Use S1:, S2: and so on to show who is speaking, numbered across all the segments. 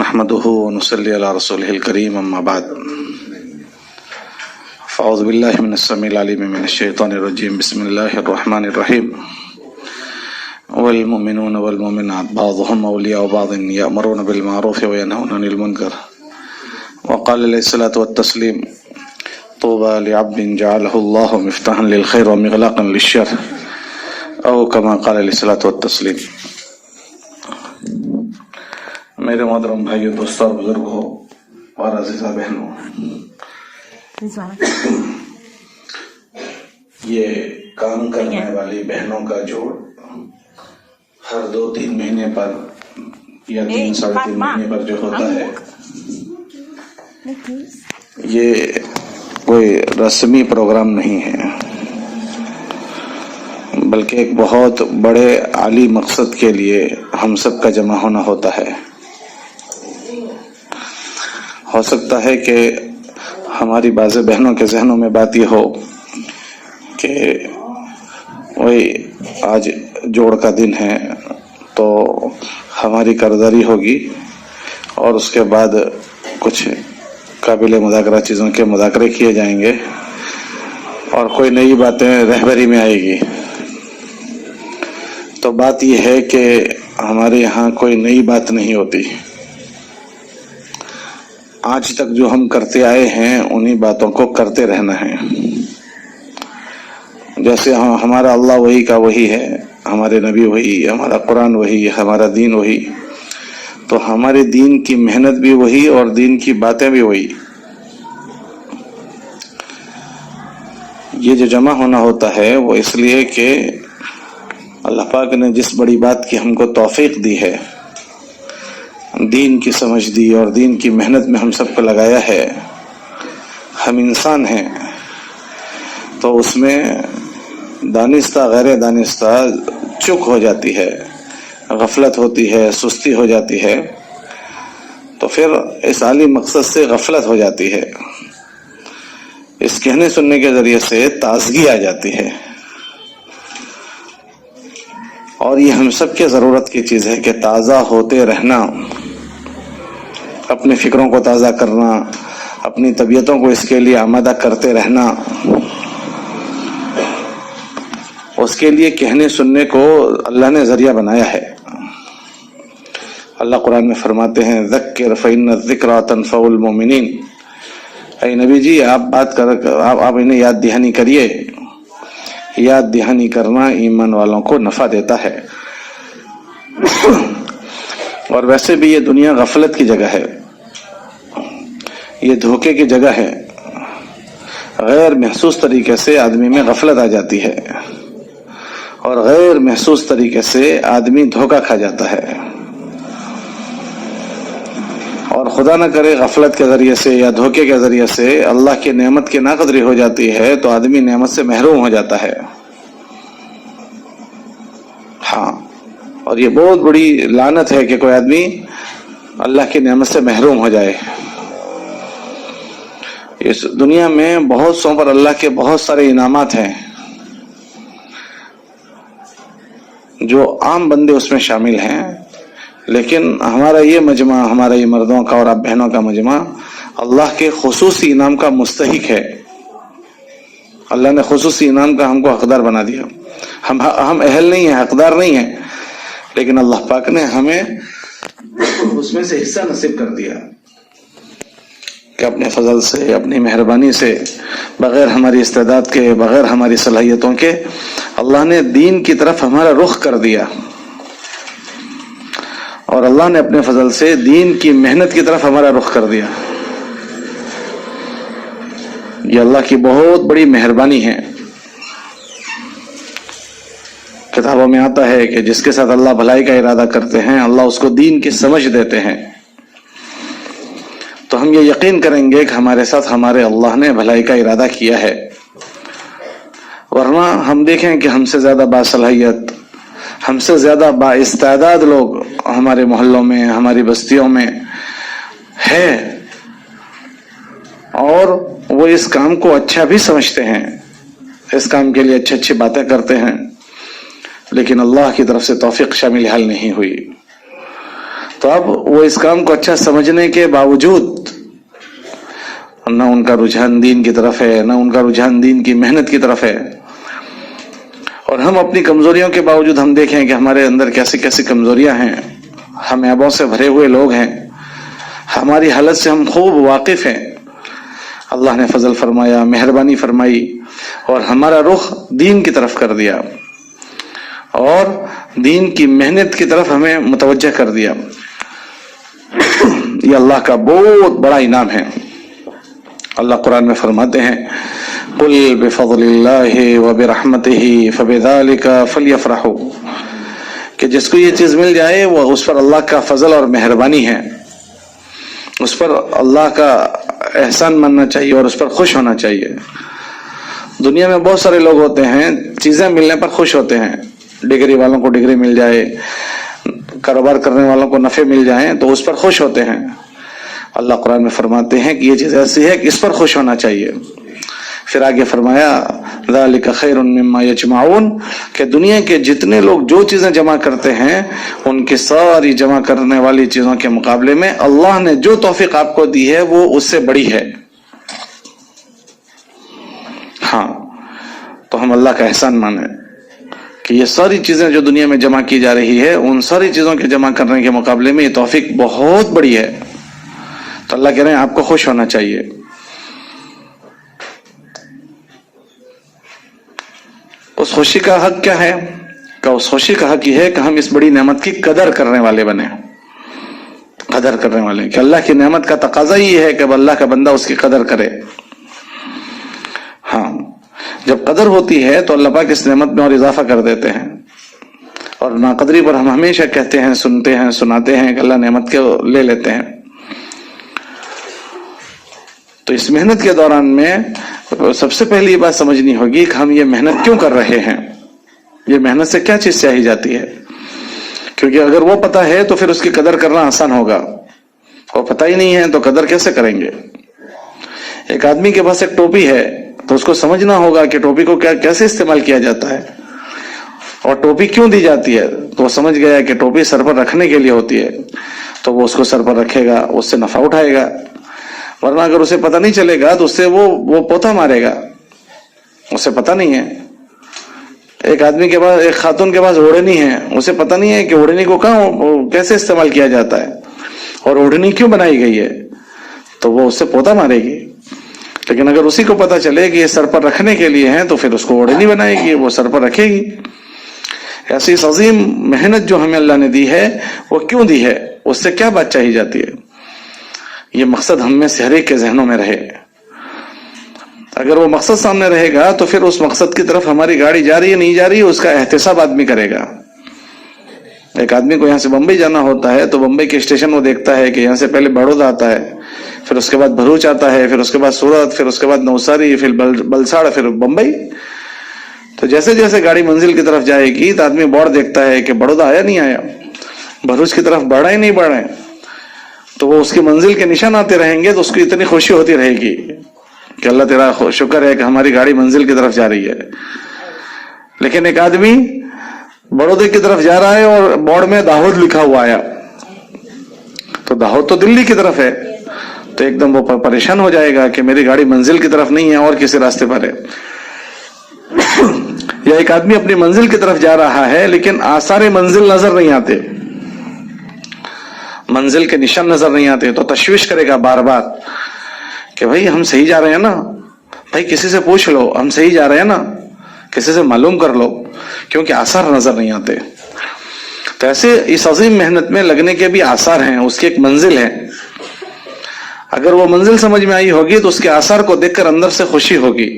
S1: نحمده ونصلي على رسوله الكريم أما بعد فأعوذ بالله من السميع العليم من الشيطان الرجيم بسم الله الرحمن الرحيم والمؤمنون والمؤمنات بعضهم أولياء بعض يأمرون بالمعروف وينهون عن المنكر وقال عليه الصلاة والتسليم طوبى لعبد جعله الله مفتاحا للخير ومغلاقا للشر أو كما قال عليه الصلاة والتسليم. میرے محترم بھائیو، دوستوں اور بزرگوں اور عزیزہ بہنوں، یہ کام کرنے والی بہنوں کا جوڑ ہر 2-3 مہینے پر یا 3-3.5 مہینے پر جو ہوتا ہے، یہ کوئی رسمی پروگرام نہیں ہے، بلکہ ایک بہت بڑے عالی مقصد کے لیے ہم سب کا جمع ہونا ہوتا ہے. ہو سکتا ہے کہ ہماری بعض بہنوں کے ذہنوں میں بات یہ ہو کہ وہی آج جوڑ کا دن ہے تو ہماری قرضداری ہوگی اور اس کے بعد کچھ قابل مذاکرہ چیزوں کے مذاکرے کیے جائیں گے اور کوئی نئی باتیں رہبری میں آئے گی. تو بات یہ ہے کہ ہمارے یہاں کوئی نئی بات نہیں ہوتی. آج تک جو ہم کرتے آئے ہیں انہی باتوں کو کرتے رہنا ہے. جیسے ہمارا اللہ وہی کا وہی ہے، ہمارے نبی وہی، ہمارا قرآن وہی، ہمارا دین وہی، تو ہمارے دین کی محنت بھی وہی اور دین کی باتیں بھی وہی. یہ جو جمع ہونا ہوتا ہے وہ اس لیے کہ اللہ پاک نے جس بڑی بات کی ہم کو توفیق دی ہے، دین کی سمجھ دی اور دین کی محنت میں ہم سب کو لگایا ہے. ہم انسان ہیں تو اس میں دانستہ غیر دانستہ چک ہو جاتی ہے، غفلت ہوتی ہے، سستی ہو جاتی ہے، تو پھر اس عالی مقصد سے غفلت ہو جاتی ہے. اس کہنے سننے کے ذریعے سے تازگی آ جاتی ہے، اور یہ ہم سب کے ضرورت کی چیز ہے کہ تازہ ہوتے رہنا، اپنی فکروں کو تازہ کرنا، اپنی طبیعتوں کو اس کے لیے آمادہ کرتے رہنا. اس کے لیے کہنے سننے کو اللہ نے ذریعہ بنایا ہے. اللہ قرآن میں فرماتے ہیں ذکر فإن الذکریٰ تنفع المؤمنین. اے نبی جی، آپ انہیں یاد دہانی کریے. یاد دہانی کرنا ایمان والوں کو نفع دیتا ہے. اور ویسے بھی یہ دنیا غفلت کی جگہ ہے، یہ دھوکے کی جگہ ہے. غیر محسوس طریقے سے آدمی میں غفلت آ جاتی ہے اور غیر محسوس طریقے سے آدمی دھوکہ کھا جاتا ہے. اور خدا نہ کرے غفلت کے ذریعے سے یا دھوکے کے ذریعے سے اللہ کی نعمت کی ناقدری ہو جاتی ہے تو آدمی نعمت سے محروم ہو جاتا ہے. ہاں، اور یہ بہت بڑی لعنت ہے کہ کوئی آدمی اللہ کی نعمت سے محروم ہو جائے. اس دنیا میں بہت سو پر اللہ کے بہت سارے انعامات ہیں جو عام بندے اس میں شامل ہیں، لیکن ہمارا یہ مجمع، ہمارا یہ مردوں کا اور آپ بہنوں کا مجمع اللہ کے خصوصی انعام کا مستحق ہے. اللہ نے خصوصی انعام کا ہم کو حقدار بنا دیا. ہم اہل نہیں ہیں، حقدار نہیں ہیں، لیکن اللہ پاک نے ہمیں اس میں سے حصہ نصیب کر دیا کہ اپنے فضل سے، اپنی مہربانی سے، بغیر ہماری استعداد کے، بغیر ہماری صلاحیتوں کے اللہ نے دین کی طرف ہمارا رخ کر دیا، اور اللہ نے اپنے فضل سے دین کی محنت کی طرف ہمارا رخ کر دیا. یہ اللہ کی بہت بڑی مہربانی ہے. کتابوں میں آتا ہے کہ جس کے ساتھ اللہ بھلائی کا ارادہ کرتے ہیں اللہ اس کو دین کی سمجھ دیتے ہیں. تو ہم یہ یقین کریں گے کہ ہمارے ساتھ ہمارے اللہ نے بھلائی کا ارادہ کیا ہے، ورنہ ہم دیکھیں کہ ہم سے زیادہ باصلاحیت، ہم سے زیادہ بااستعداد لوگ ہمارے محلوں میں، ہماری بستیوں میں ہے، اور وہ اس کام کو اچھا بھی سمجھتے ہیں، اس کام کے لیے اچھی باتیں کرتے ہیں، لیکن اللہ کی طرف سے توفیق شامل حال نہیں ہوئی. تو تو اب وہ اس کام کو اچھا سمجھنے کے باوجود نہ ان کا رجحان دین کی طرف ہے، نہ ان کا رجحان دین کی محنت کی طرف ہے. اور ہم اپنی کمزوریوں کے باوجود ہم دیکھیں کہ ہمارے اندر کیسی کیسی کمزوریاں ہیں، ہم عیبوں سے بھرے ہوئے لوگ ہیں، ہماری حالت سے ہم خوب واقف ہیں. اللہ نے فضل فرمایا، مہربانی فرمائی اور ہمارا رخ دین کی طرف کر دیا اور دین کی محنت کی طرف ہمیں متوجہ کر دیا. یہ اللہ کا بہت بڑا انعام ہے. اللہ قرآن میں فرماتے ہیں قل بفضل اللہ وبرحمتہ فبذلک فلیفرحوا، کہ جس کو یہ چیز مل جائے وہ اس پر اللہ کا فضل اور مہربانی ہے، اس پر اللہ کا احسان ماننا چاہیے اور اس پر خوش ہونا چاہیے. دنیا میں بہت سارے لوگ ہوتے ہیں چیزیں ملنے پر خوش ہوتے ہیں، ڈگری والوں کو ڈگری مل جائے، کاروبار کرنے والوں کو نفع مل جائیں تو اس پر خوش ہوتے ہیں. اللہ قرآن میں فرماتے ہیں کہ یہ چیز ایسی ہے کہ اس پر خوش ہونا چاہیے. پھر آگے فرمایا ذالک خیر مما یجمعون، کہ دنیا کے جتنے لوگ جو چیزیں جمع کرتے ہیں ان کی ساری جمع کرنے والی چیزوں کے مقابلے میں اللہ نے جو توفیق آپ کو دی ہے وہ اس سے بڑی ہے. ہاں تو ہم اللہ کا احسان مانیں کہ یہ ساری چیزیں جو دنیا میں جمع کی جا رہی ہے ان ساری چیزوں کے جمع کرنے کے مقابلے میں یہ توفیق بہت بڑی ہے. تو اللہ کہہ رہے ہیں آپ کو خوش ہونا چاہیے. اس خوشی کا حق کیا ہے؟ کہ اس خوشی کا حق یہ ہے کہ ہم اس بڑی نعمت کی قدر کرنے والے بنے، قدر کرنے والے، کہ اللہ کی نعمت کا تقاضا یہ ہے کہ اب اللہ کا بندہ اس کی قدر کرے. ہاں جب قدر ہوتی ہے تو اللہ پاک اس نعمت میں اور اضافہ کر دیتے ہیں. اور ناقدری پر ہم ہمیشہ کہتے ہیں، سنتے ہیں، سناتے ہیں کہ اللہ نعمت کو لے لیتے ہیں. تو اس محنت کے دوران میں سب سے پہلی یہ بات سمجھنی ہوگی کہ ہم یہ محنت کیوں کر رہے ہیں، یہ محنت سے کیا چیز چاہی جاتی ہے. کیونکہ اگر وہ پتہ ہے تو پھر اس کی قدر کرنا آسان ہوگا، اور پتہ ہی نہیں ہے تو قدر کیسے کریں گے. ایک آدمی کے پاس ایک ٹوپی ہے تو اس کو سمجھنا ہوگا کہ ٹوپی کو کیسے استعمال کیا جاتا ہے اور ٹوپی کیوں دی جاتی ہے. تو وہ سمجھ گیا کہ ٹوپی سر پر رکھنے کے لیے ہوتی ہے تو وہ اس کو سر پر رکھے گا، اس سے نفع اٹھائے گا. ورنہ اگر اسے پتہ نہیں چلے گا تو اس سے وہ پوتا مارے گا، اسے پتہ نہیں ہے. ایک آدمی کے پاس، ایک خاتون کے پاس اوڑھنی ہے، اسے پتہ نہیں ہے کہ اوڑھنی کو کیسے استعمال کیا جاتا ہے اور اوڑھنی کیوں بنائی گئی ہے، تو وہ اس سے پوتا مارے گی. لیکن اگر اسی کو پتہ چلے کہ یہ سر پر رکھنے کے لیے ہیں تو پھر اس کو اوڑھنی بنائے گی، وہ سر پر رکھے گی. ایسی اس عظیم محنت جو ہمیں اللہ نے دی ہے وہ کیوں دی ہے، اس سے کیا بات چاہی جاتی ہے، یہ مقصد ہم میں سے ہر ایک کے ذہنوں میں رہے. اگر وہ مقصد سامنے رہے گا تو پھر اس مقصد کی طرف ہماری گاڑی جا رہی ہے نہیں جا رہی ہے اس کا احتساب آدمی کرے گا. ایک آدمی کو یہاں سے بمبئی جانا ہوتا ہے تو بمبئی کے اسٹیشن وہ دیکھتا ہے کہ یہاں سے پہلے بڑودہ آتا ہے، پھر اس کے بعد بھروچ آتا ہے، پھر اس کے بعد سورت، پھر اس کے بعد نوساری، پھر بلساڑ، پھر بمبئی. تو جیسے جیسے گاڑی منزل کی طرف جائے گی تو آدمی بورڈ دیکھتا ہے کہ بڑودہ آیا نہیں آیا، بھروچ کی طرف بڑھا ہی نہیں بڑھا ہے. تو وہ اس کی منزل کے نشان آتے رہیں گے تو اس کو اتنی خوشی ہوتی رہے گی کہ اللہ تیرا شکر ہے کہ ہماری گاڑی منزل کی طرف جا رہی ہے. لیکن ایک آدمی بڑودے کی طرف جا رہا ہے اور بورڈ میں داہود لکھا ہوا آیا، تو داہود تو دلی کی طرف ہے، تو ایک دم وہ پریشان ہو جائے گا کہ میری گاڑی منزل کی طرف نہیں ہے اور کسی راستے پر ہے. یا ایک آدمی اپنی منزل کی طرف جا رہا ہے لیکن آثار منزل نظر نہیں آتے، منزل کے نشان نظر نہیں آتے، تو تشویش کرے گا بار بار کہ بھائی ہم صحیح جا رہے ہیں نا، بھائی کسی سے پوچھ لو ہم صحیح جا رہے ہیں نا، کسی سے معلوم کر لو، کیونکہ آثار نظر نہیں آتے. تو ایسے اس عظیم محنت میں لگنے کے بھی آثار ہیں، اس کی ایک منزل ہے. اگر وہ منزل سمجھ میں آئی ہوگی تو اس کے آثار کو دیکھ کر اندر سے خوشی ہوگی،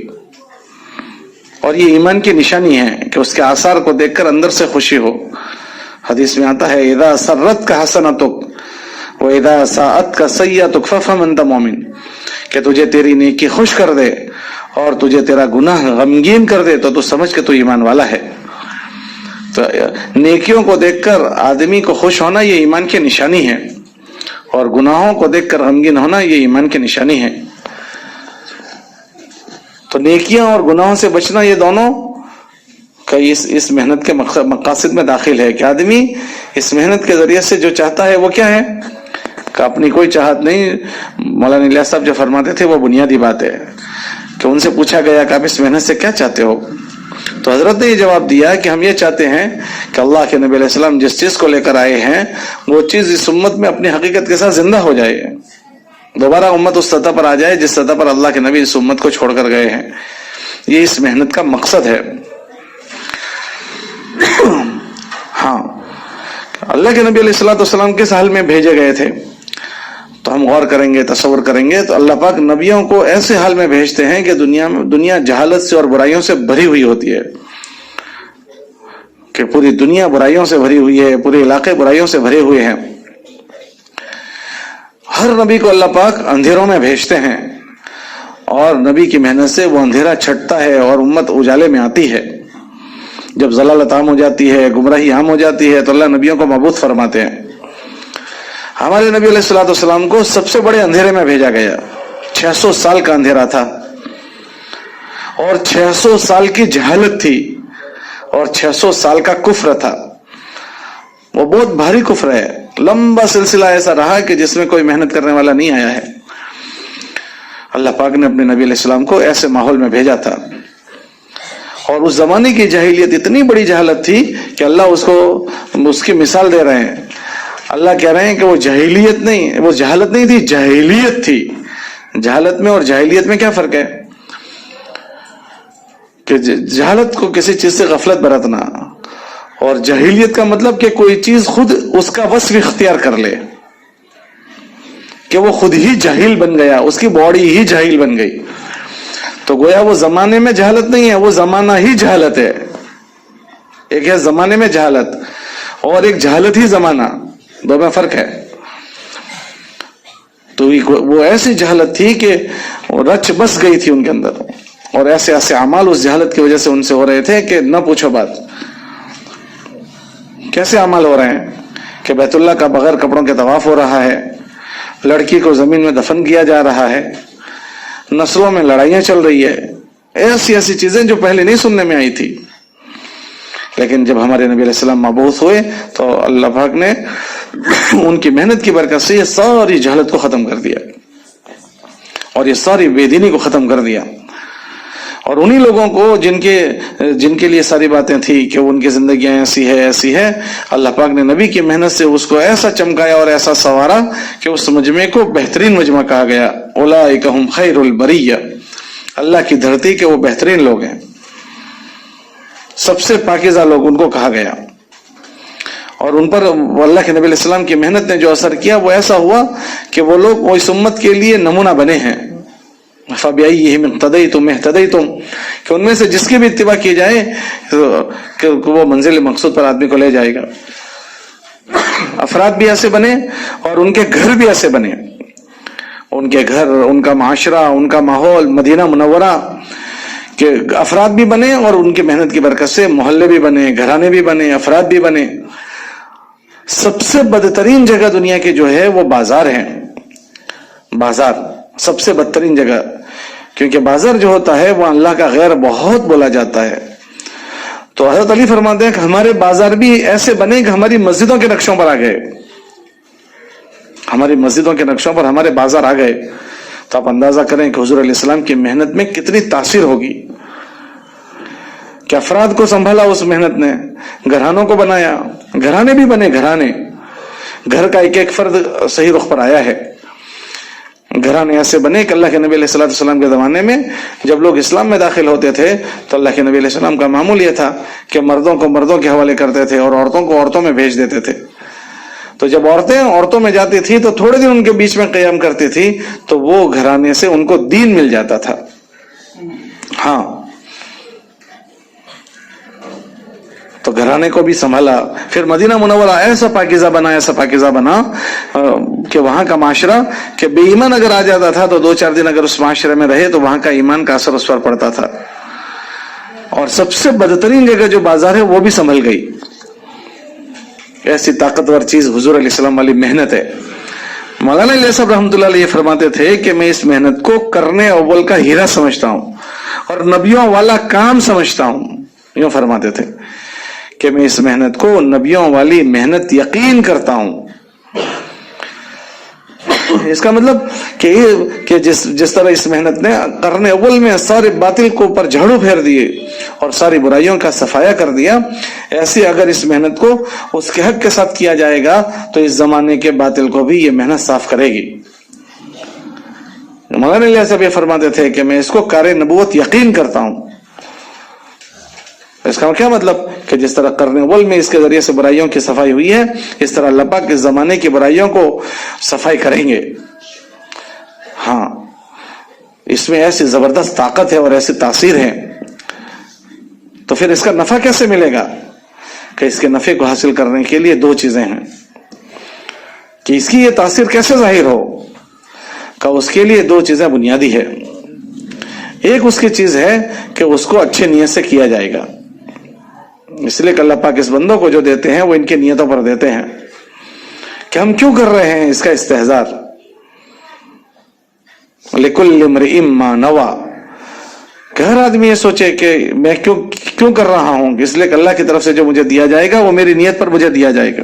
S1: اور یہ ایمان کی نشانی ہے کہ اس کے آثار کو دیکھ کر اندر سے خوشی ہو. حدیث میں آتا ہے اذا سرتک حسنتک واذا ساءتک سیئتک فافهم انت مؤمن، کہ تجھے تیری نیکی خوش کر دے اور تجھے تیرا گناہ غمگین کر دے تو سمجھ کہ تو ایمان والا ہے. تو نیکیوں کو دیکھ کر آدمی کو خوش ہونا یہ ایمان کی نشانی ہے، اور گناہوں کو دیکھ کر غمگین ہونا یہ ایمان کی نشانی ہے. تو نیکیاں اور گناہوں سے بچنا یہ دونوں کا اس محنت کے مقاصد میں داخل ہے کہ آدمی اس محنت کے ذریعے سے جو چاہتا ہے وہ کیا ہے کہ اپنی کوئی چاہت نہیں. مولانا الیاس صاحب جو فرماتے تھے وہ بنیادی بات ہے کہ ان سے پوچھا گیا کہ آپ اس محنت سے کیا چاہتے ہو, تو حضرت نے یہ جواب دیا کہ ہم یہ چاہتے ہیں کہ اللہ کے نبی علیہ السلام جس چیز کو لے کر آئے ہیں وہ چیز اس امت میں اپنی حقیقت کے ساتھ زندہ ہو جائے, دوبارہ امت اس سطح پر آ جائے جس سطح پر اللہ کے نبی اس امت کو چھوڑ کر گئے ہیں. یہ اس محنت کا مقصد ہے. ہاں, اللہ کے نبی علیہ السلام کس حال میں بھیجے گئے تھے تو ہم غور کریں گے, تصور کریں گے تو اللہ پاک نبیوں کو ایسے حال میں بھیجتے ہیں کہ دنیا جہالت سے اور برائیوں سے بھری ہوئی ہوتی ہے, کہ پوری دنیا برائیوں سے بھری ہوئی ہے, پورے علاقے برائیوں سے بھرے ہوئے ہیں. ہر نبی کو اللہ پاک اندھیروں میں بھیجتے ہیں اور نبی کی محنت سے وہ اندھیرا چھٹتا ہے اور امت اجالے میں آتی ہے. جب ضلالت عام ہو جاتی ہے, گمراہی عام ہو جاتی ہے تو اللہ نبیوں کو مبعوث فرماتے ہیں. ہمارے نبی علیہ السلام کو سب سے بڑے اندھیرے میں بھیجا گیا. 600 سال کا اندھیرا تھا اور 600 سال کی جہالت تھی اور 600 سال کا کفر تھا. وہ بہت بھاری کفر ہے, لمبا سلسلہ ایسا رہا کہ جس میں کوئی محنت کرنے والا نہیں آیا ہے. اللہ پاک نے اپنے نبی علیہ السلام کو ایسے ماحول میں بھیجا تھا. اور اس زمانے کی جاہلیت اتنی بڑی جہالت تھی کہ اللہ اس کی مثال دے رہے ہیں. اللہ کہہ رہے ہیں کہ وہ جاہلیت نہیں, وہ جہالت نہیں تھی, جاہلیت تھی. جہالت میں اور جاہلیت میں کیا فرق ہے کہ جہالت کو کسی چیز سے غفلت برتنا, اور جاہلیت کا مطلب کہ کوئی چیز خود اس کا وصف اختیار کر لے, کہ وہ خود ہی جاہل بن گیا, اس کی باڈی ہی جاہل بن گئی. تو گویا وہ زمانے میں جہالت نہیں ہے, وہ زمانہ ہی جہالت ہے. ایک ہے زمانے میں جہالت اور ایک جہالت ہی زمانہ, دو میں فرق ہے. تو وہ ایسی جہالت تھی کہ رچ بس گئی تھی ان کے اندر, اور ایسے ایسے اعمال اس جہالت کی وجہ سے ان سے ہو رہے تھے کہ نہ پوچھو بات. کیسے اعمال ہو رہے ہیں کہ بیت اللہ کا بغیر کپڑوں کے طواف ہو رہا ہے, لڑکی کو زمین میں دفن کیا جا رہا ہے, نسلوں میں لڑائیاں چل رہی ہے. ایسی ایسی چیزیں جو پہلے نہیں سننے میں آئی تھی. لیکن جب ہمارے نبی علیہ السلام مبعوث ہوئے تو اللہ پاک نے ان کی محنت کی برکت سے یہ ساری جہالت کو ختم کر دیا اور یہ ساری بے دینی کو ختم کر دیا. اور انہی لوگوں کو جن کے لیے ساری باتیں تھی کہ ان کی زندگیاں ایسی ہے, اللہ پاک نے نبی کی محنت سے اس کو ایسا چمکایا اور ایسا سنوارا کہ اس مجمع کو بہترین مجمع کہا گیا. اولئک ھم خیر البریہ, اللہ کی دھرتی کے وہ بہترین لوگ ہیں, سب سے پاکیزہ لوگ ان کو کہا گیا. اور ان پر اللہ کے نبی علیہ السلام کی محنت نے جو اثر کیا وہ ایسا ہوا کہ وہ لوگ وہ اس امت کے لیے نمونہ بنے ہیں. فَبِأَيِّهِمْ اقْتَدَيْتُمْ اهْتَدَيْتُمْ, کہ ان میں سے جس کی بھی اتباع کی جائے کہ وہ منزل مقصود پر آدمی کو لے جائے گا. افراد بھی ایسے بنے اور ان کے گھر بھی ایسے بنے, ان کے گھر, ان کا معاشرہ, ان کا ماحول, مدینہ منورہ کہ افراد بھی بنے اور ان کی محنت کی برکت سے محلے بھی بنے, گھرانے بھی بنے, افراد بھی بنے. سب سے بدترین جگہ دنیا کی جو ہے وہ بازار ہے. بازار سب سے بدترین جگہ, کیونکہ بازار جو ہوتا ہے وہ اللہ کا غیر بہت بولا جاتا ہے. تو حضرت علی فرماتے ہیں کہ ہمارے بازار بھی ایسے بنے کہ ہماری مسجدوں کے نقشوں پر آ گئے, ہماری مسجدوں کے نقشوں پر ہمارے بازار آ گئے. تو آپ اندازہ کریں کہ حضور علیہ السلام کی محنت میں کتنی تاثیر ہوگی, کہ افراد کو سنبھالا اس محنت نے, گھرانوں کو بنایا, گھرانے بھی بنے, گھرانے, گھر کا ایک ایک فرد صحیح رخ پر آیا ہے. گھرانے ایسے بنے کہ اللہ کے نبی علیہ السلام کے زمانے میں جب لوگ اسلام میں داخل ہوتے تھے تو اللہ کے نبی علیہ السلام کا معمول یہ تھا کہ مردوں کو مردوں کے حوالے کرتے تھے اور عورتوں کو عورتوں میں بھیج دیتے تھے. تو جب عورتیں عورتوں میں جاتی تھی تو تھوڑے دن ان کے بیچ میں قیام کرتی تھی تو وہ گھرانے سے ان کو دین مل جاتا تھا. ہاں, تو گھرانے کو بھی سنبھالا. پھر مدینہ منورہ ایسا پاکیزہ بنا کہ وہاں کا معاشرہ کہ بے ایمان اگر آ جاتا تھا تو 2-4 دن اگر اس معاشرے میں رہے تو وہاں کا ایمان کا اثر اس پر پڑتا تھا. اور سب سے بدترین جگہ جو بازار ہے وہ بھی سنبھل گئی. ایسی طاقتور چیز حضور علیہ السلام والی محنت ہے. مولانا الیاس صاحب رحمۃ اللہ علیہ فرماتے تھے کہ میں اس محنت کو کرنے اول کا ہیرا سمجھتا ہوں اور نبیوں والا کام سمجھتا ہوں. یوں فرماتے تھے کہ میں اس محنت کو نبیوں والی محنت یقین کرتا ہوں. اس کا مطلب کہ جس طرح اس محنت نے قرن اول میں سارے باطل کو اوپر جھاڑو پھیر دیے اور ساری برائیوں کا صفایا کر دیا، ایسے اگر اس محنت کو اس کے حق کے ساتھ کیا جائے گا تو اس زمانے کے باطل کو بھی یہ محنت صاف کرے گی. مولانا الیاس صاحب یہ فرماتے تھے کہ میں اس کو کار نبوت یقین کرتا ہوں. اس کا کیا مطلب کہ جس طرح قرن اول میں اس کے ذریعے سے برائیوں کی صفائی ہوئی ہے، اس طرح اللہ پاک اس زمانے کی برائیوں کو صفائی کریں گے. ہاں، اس میں ایسی زبردست طاقت ہے اور ایسی تاثیر ہے. تو پھر اس کا نفع کیسے ملے گا؟ کہ اس کے نفع کو حاصل کرنے کے لیے دو چیزیں ہیں کہ اس کی یہ تاثیر کیسے ظاہر ہو. کہ اس کے لیے دو چیزیں بنیادی ہے. ایک اس کی چیز ہے کہ اس کو اچھے نیت سے کیا جائے گا، اس لیے کہ اللہ پاک اس بندوں کو جو دیتے ہیں وہ ان کی نیتوں پر دیتے ہیں کہ ہم کیوں کر رہے ہیں اس کا استحضار. لِكُلِّ امْرِئٍ مَّا نَوَىٰ، کہ ہر آدمی یہ سوچے کہ میں کیوں کر رہا ہوں، اس لیے کہ اللہ کی طرف سے جو مجھے دیا جائے گا وہ میری نیت پر مجھے دیا جائے گا.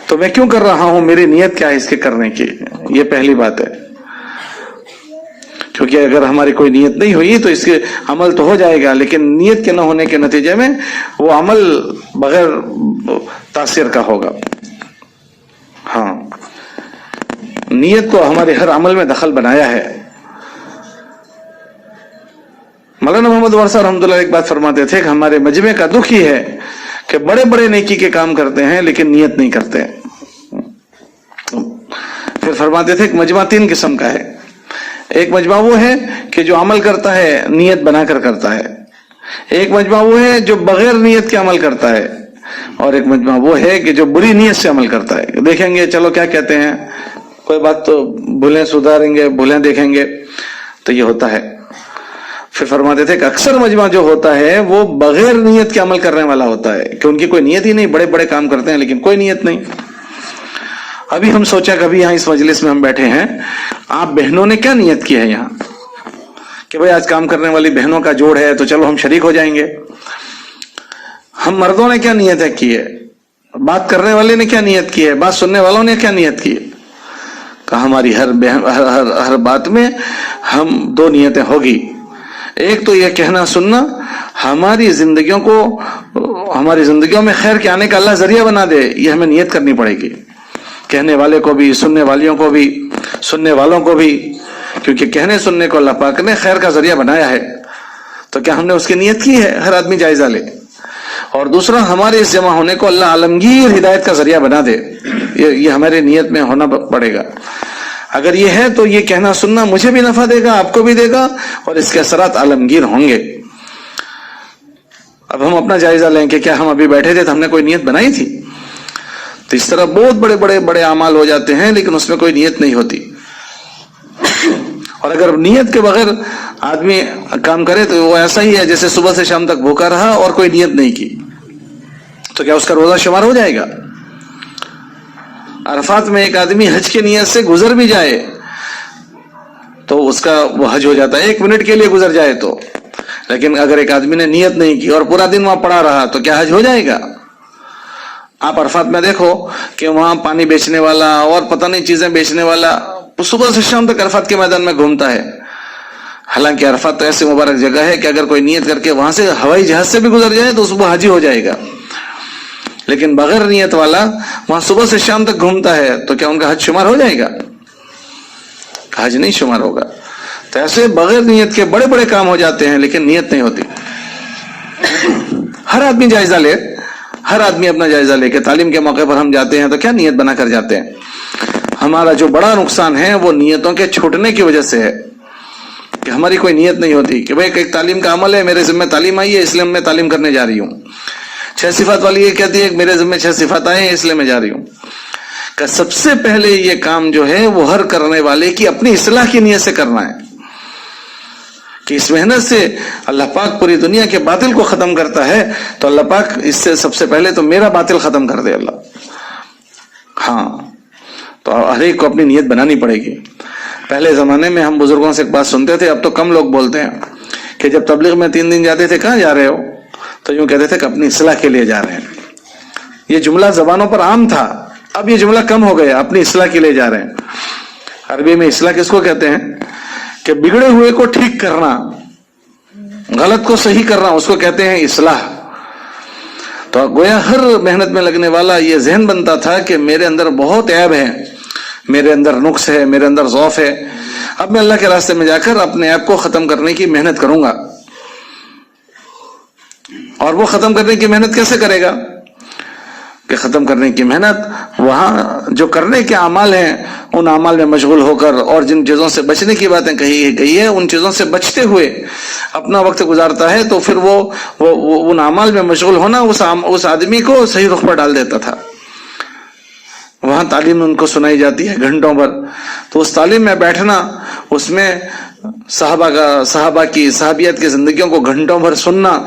S1: تو میں کیوں کر رہا ہوں، میری نیت کیا ہے اس کے کرنے کی، یہ پہلی بات ہے. کیونکہ اگر ہماری کوئی نیت نہیں ہوئی تو اس کے عمل تو ہو جائے گا، لیکن نیت کے نہ ہونے کے نتیجے میں وہ عمل بغیر تاثیر کا ہوگا. ہاں، نیت کو ہمارے ہر عمل میں دخل بنایا ہے. مولانا محمد عمر صاحب رحمۃ اللہ ایک بات فرماتے تھے کہ ہمارے مجمع کا دکھ یہ ہے کہ بڑے بڑے نیکی کے کام کرتے ہیں لیکن نیت نہیں کرتے. پھر فرماتے تھے کہ مجمع 3 قسم کا ہے. ایک مجمع وہ ہے کہ جو عمل کرتا ہے نیت بنا کر کرتا ہے، ایک مجمع وہ ہے جو بغیر نیت کے عمل کرتا ہے، اور ایک مجمع وہ ہے کہ جو بری نیت سے عمل کرتا ہے. دیکھیں گے چلو کیا کہتے ہیں، کوئی بات تو بھولیں سدھاریں گے، بھولیں دیکھیں گے، تو یہ ہوتا ہے. پھر فرماتے تھے کہ اکثر مجمع جو ہوتا ہے وہ بغیر نیت کے عمل کرنے والا ہوتا ہے کہ ان کی کوئی نیت ہی نہیں، بڑے بڑے کام کرتے ہیں لیکن کوئی نیت نہیں. ابھی ہم سوچا کبھی یہاں اس مجلس میں ہم بیٹھے ہیں، آپ بہنوں نے کیا نیت کی ہے یہاں کہ بھئی آج کام کرنے والی بہنوں کا جوڑ ہے تو چلو ہم شریک ہو جائیں گے. ہم مردوں نے کیا نیت کی ہے، بات کرنے والے نے کیا نیت کی ہے، بات سننے والوں نے کیا نیت کی ہے. کہ ہماری ہر بات میں ہم 2 نیتیں ہوگی. ایک تو یہ کہنا سننا ہماری زندگیوں میں خیر کے آنے کا اللہ ذریعہ بنا دے، یہ ہمیں نیت کرنی پڑے گی. کہنے والے کو بھی، سننے والیوں کو بھی، سننے والوں کو بھی، کیونکہ کہنے سننے کو اللہ پاک نے خیر کا ذریعہ بنایا ہے. تو کیا ہم نے اس کی نیت کی ہے؟ ہر آدمی جائزہ لے. اور دوسرا، ہمارے اس جمع ہونے کو اللہ عالمگیر ہدایت کا ذریعہ بنا دے، یہ ہمارے نیت میں ہونا پڑے گا. اگر یہ ہے تو یہ کہنا سننا مجھے بھی نفع دے گا، آپ کو بھی دے گا، اور اس کے اثرات عالمگیر ہوں گے. اب ہم اپنا جائزہ لیں کہ کیا ہم ابھی بیٹھے تھے تو ہم نے کوئی نیت بنائی تھی؟ تو اس طرح بہت بڑے اعمال ہو جاتے ہیں لیکن اس میں کوئی نیت نہیں ہوتی. اور اگر نیت کے بغیر آدمی کام کرے تو وہ ایسا ہی ہے جیسے صبح سے شام تک بھوکا رہا اور کوئی نیت نہیں کی. تو کیا اس کا روزہ شمار ہو جائے گا؟ عرفات میں ایک آدمی حج کی نیت سے گزر بھی جائے تو اس کا وہ حج ہو جاتا ہے، 1 منٹ کے لیے گزر جائے تو. لیکن اگر ایک آدمی نے نیت نہیں کی اور پورا دن وہاں پڑا رہا تو کیا حج ہو جائے گا؟ آپ عرفات میں دیکھو کہ وہاں پانی بیچنے والا اور پتہ نہیں چیزیں بیچنے والا صبح سے شام تک عرفات کے میدان میں گھومتا ہے. حالانکہ عرفات تو ایسی مبارک جگہ ہے کہ اگر کوئی نیت کر کے وہاں سے ہوائی جہاز سے بھی گزر جائے تو صبح حج ہی ہو جائے گا. لیکن بغیر نیت والا وہاں صبح سے شام تک گھومتا ہے تو کیا ان کا حج شمار ہو جائے گا؟ حج نہیں شمار ہوگا. تو ایسے بغیر نیت کے بڑے کام ہو جاتے ہیں لیکن نیت نہیں ہوتی. ہر آدمی جائزہ لے، ہر آدمی اپنا جائزہ لے کہ تعلیم کے موقع پر ہم جاتے ہیں تو کیا نیت بنا کر جاتے ہیں. ہمارا جو بڑا نقصان ہے وہ نیتوں کے چھوٹنے کی وجہ سے ہے کہ ہماری کوئی نیت نہیں ہوتی کہ بھئی ایک تعلیم کا عمل ہے، میرے ذمہ تعلیم آئی ہے اس لیے میں تعلیم کرنے جا رہی ہوں. 6 صفات والی یہ کہتی ہے کہ میرے ذمہ 6 صفات آئے ہیں اس لیے میں جا رہی ہوں. کہ سب سے پہلے یہ کام جو ہے وہ ہر کرنے والے کی اپنی اصلاح کی نیت سے کرنا ہے کہ اس محنت سے اللہ پاک پوری دنیا کے باطل کو ختم کرتا ہے تو اللہ پاک اس سے سب سے پہلے تو میرا باطل ختم کر دے اللہ. ہاں، تو ہر ایک کو اپنی نیت بنانی پڑے گی. پہلے زمانے میں ہم بزرگوں سے ایک بات سنتے تھے، اب تو کم لوگ بولتے ہیں کہ جب تبلیغ میں 3 دن جاتے تھے کہاں جا رہے ہو؟ تو یوں کہتے تھے کہ اپنی اصلاح کے لیے جا رہے ہیں. یہ جملہ زبانوں پر عام تھا, اب یہ جملہ کم ہو گیا, اپنی اصلاح کے لیے جا رہے ہیں. عربی میں اصلاح کس کو کہتے ہیں؟ کہ بگڑے ہوئے کو ٹھیک کرنا, غلط کو صحیح کرنا, اس کو کہتے ہیں اصلاح. تو گویا ہر محنت میں لگنے والا یہ ذہن بنتا تھا کہ میرے اندر بہت عیب ہے, میرے اندر نقص ہے, میرے اندر ضعف ہے, اب میں اللہ کے راستے میں جا کر اپنے عیب کو ختم کرنے کی محنت کروں گا. اور وہ ختم کرنے کی محنت کیسے کرے گا؟ کہ ختم کرنے کی محنت وہاں جو کرنے کے اعمال ہیں ان اعمال میں مشغول ہو کر, اور جن چیزوں سے بچنے کی باتیں کہی گئی ہے ان چیزوں سے بچتے ہوئے اپنا وقت گزارتا ہے, تو پھر وہ ان اعمال میں مشغول ہونا اس آدمی کو صحیح رخ پر ڈال دیتا تھا. وہاں تعلیم ان کو سنائی جاتی ہے گھنٹوں پر, تو اس تعلیم میں بیٹھنا, اس میں صحابیت کی زندگیوں کو گھنٹوں بھر سننا.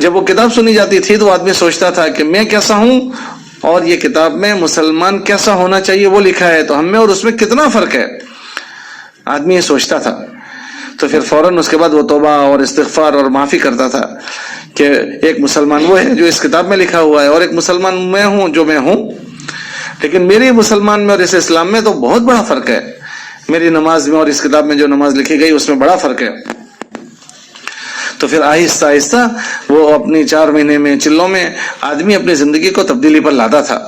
S1: جب وہ کتاب سنی جاتی تھی تو آدمی سوچتا تھا کہ میں کیسا ہوں, اور یہ کتاب میں مسلمان کیسا ہونا چاہیے وہ لکھا ہے, تو ہم میں اور اس میں کتنا فرق ہے, آدمی یہ سوچتا تھا. تو پھر فوراً اس کے بعد وہ توبہ اور استغفار اور معافی کرتا تھا کہ ایک مسلمان وہ ہے جو اس کتاب میں لکھا ہوا ہے, اور ایک مسلمان میں ہوں جو میں ہوں, لیکن میری مسلمان میں اور اس اسلام میں تو بہت بڑا فرق ہے. میری نماز میں اور اس کتاب میں جو نماز لکھی گئی اس میں بڑا فرق ہے. تو پھر آہستہ آہستہ وہ اپنی 4 مہینے میں چلوں میں آدمی اپنی زندگی کو تبدیلی پر لاتا تھا,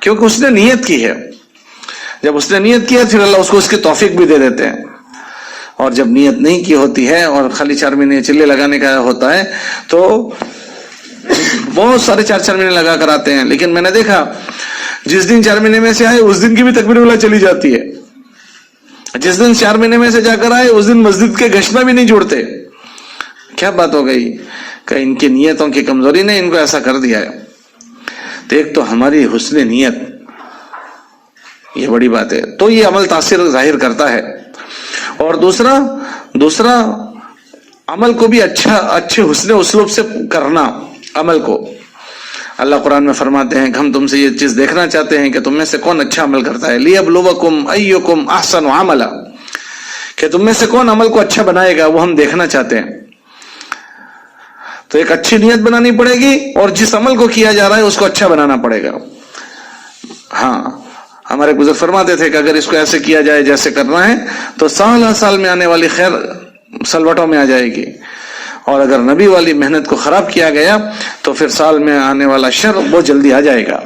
S1: کیونکہ اس نے نیت کی ہے. جب اس نے نیت کی ہے پھر اللہ اس کو اس کی توفیق بھی دے دیتے ہیں. اور جب نیت نہیں کی ہوتی ہے اور خالی 4 مہینے چلے لگانے کا ہوتا ہے تو بہت سارے 4 مہینے لگا کر آتے ہیں. لیکن میں نے دیکھا جس دن 4 مہینے میں سے آئے اس دن کی بھی تکبیر اولیٰ چلی جاتی ہے, جس دن 4 مہینے میں سے جا کر آئے اس دن مسجد کے گھشنا بھی نہیں جوڑتے. کیا بات ہو گئی کہ ان کی نیتوں کی کمزوری نے ان کو ایسا کر دیا ہے. تو ایک تو ہماری حسن نیت, یہ بڑی بات ہے, تو یہ عمل تاثیر ظاہر کرتا ہے. اور دوسرا عمل کو بھی اچھے حسن اسلوب سے کرنا. عمل کو اللہ قرآن میں فرماتے ہیں کہ ہم تم سے یہ چیز دیکھنا چاہتے ہیں کہ تم میں سے کون اچھا عمل کرتا ہے. لیبلوکم ایکم احسن عملا, کہ تم میں سے کون عمل کو اچھا بنائے گا وہ ہم دیکھنا چاہتے ہیں. تو ایک اچھی نیت بنانی پڑے گی, اور جس عمل کو کیا جا رہا ہے اس کو اچھا بنانا پڑے گا. ہاں, ہمارے بزرگ فرماتے تھے کہ اگر اس کو ایسے کیا جائے جیسے کرنا ہے تو سال میں آنے والی خیر سلوٹوں میں آ جائے گی, اور اگر نبی والی محنت کو خراب کیا گیا تو پھر سال میں آنے والا شر بہت جلدی آ جائے گا.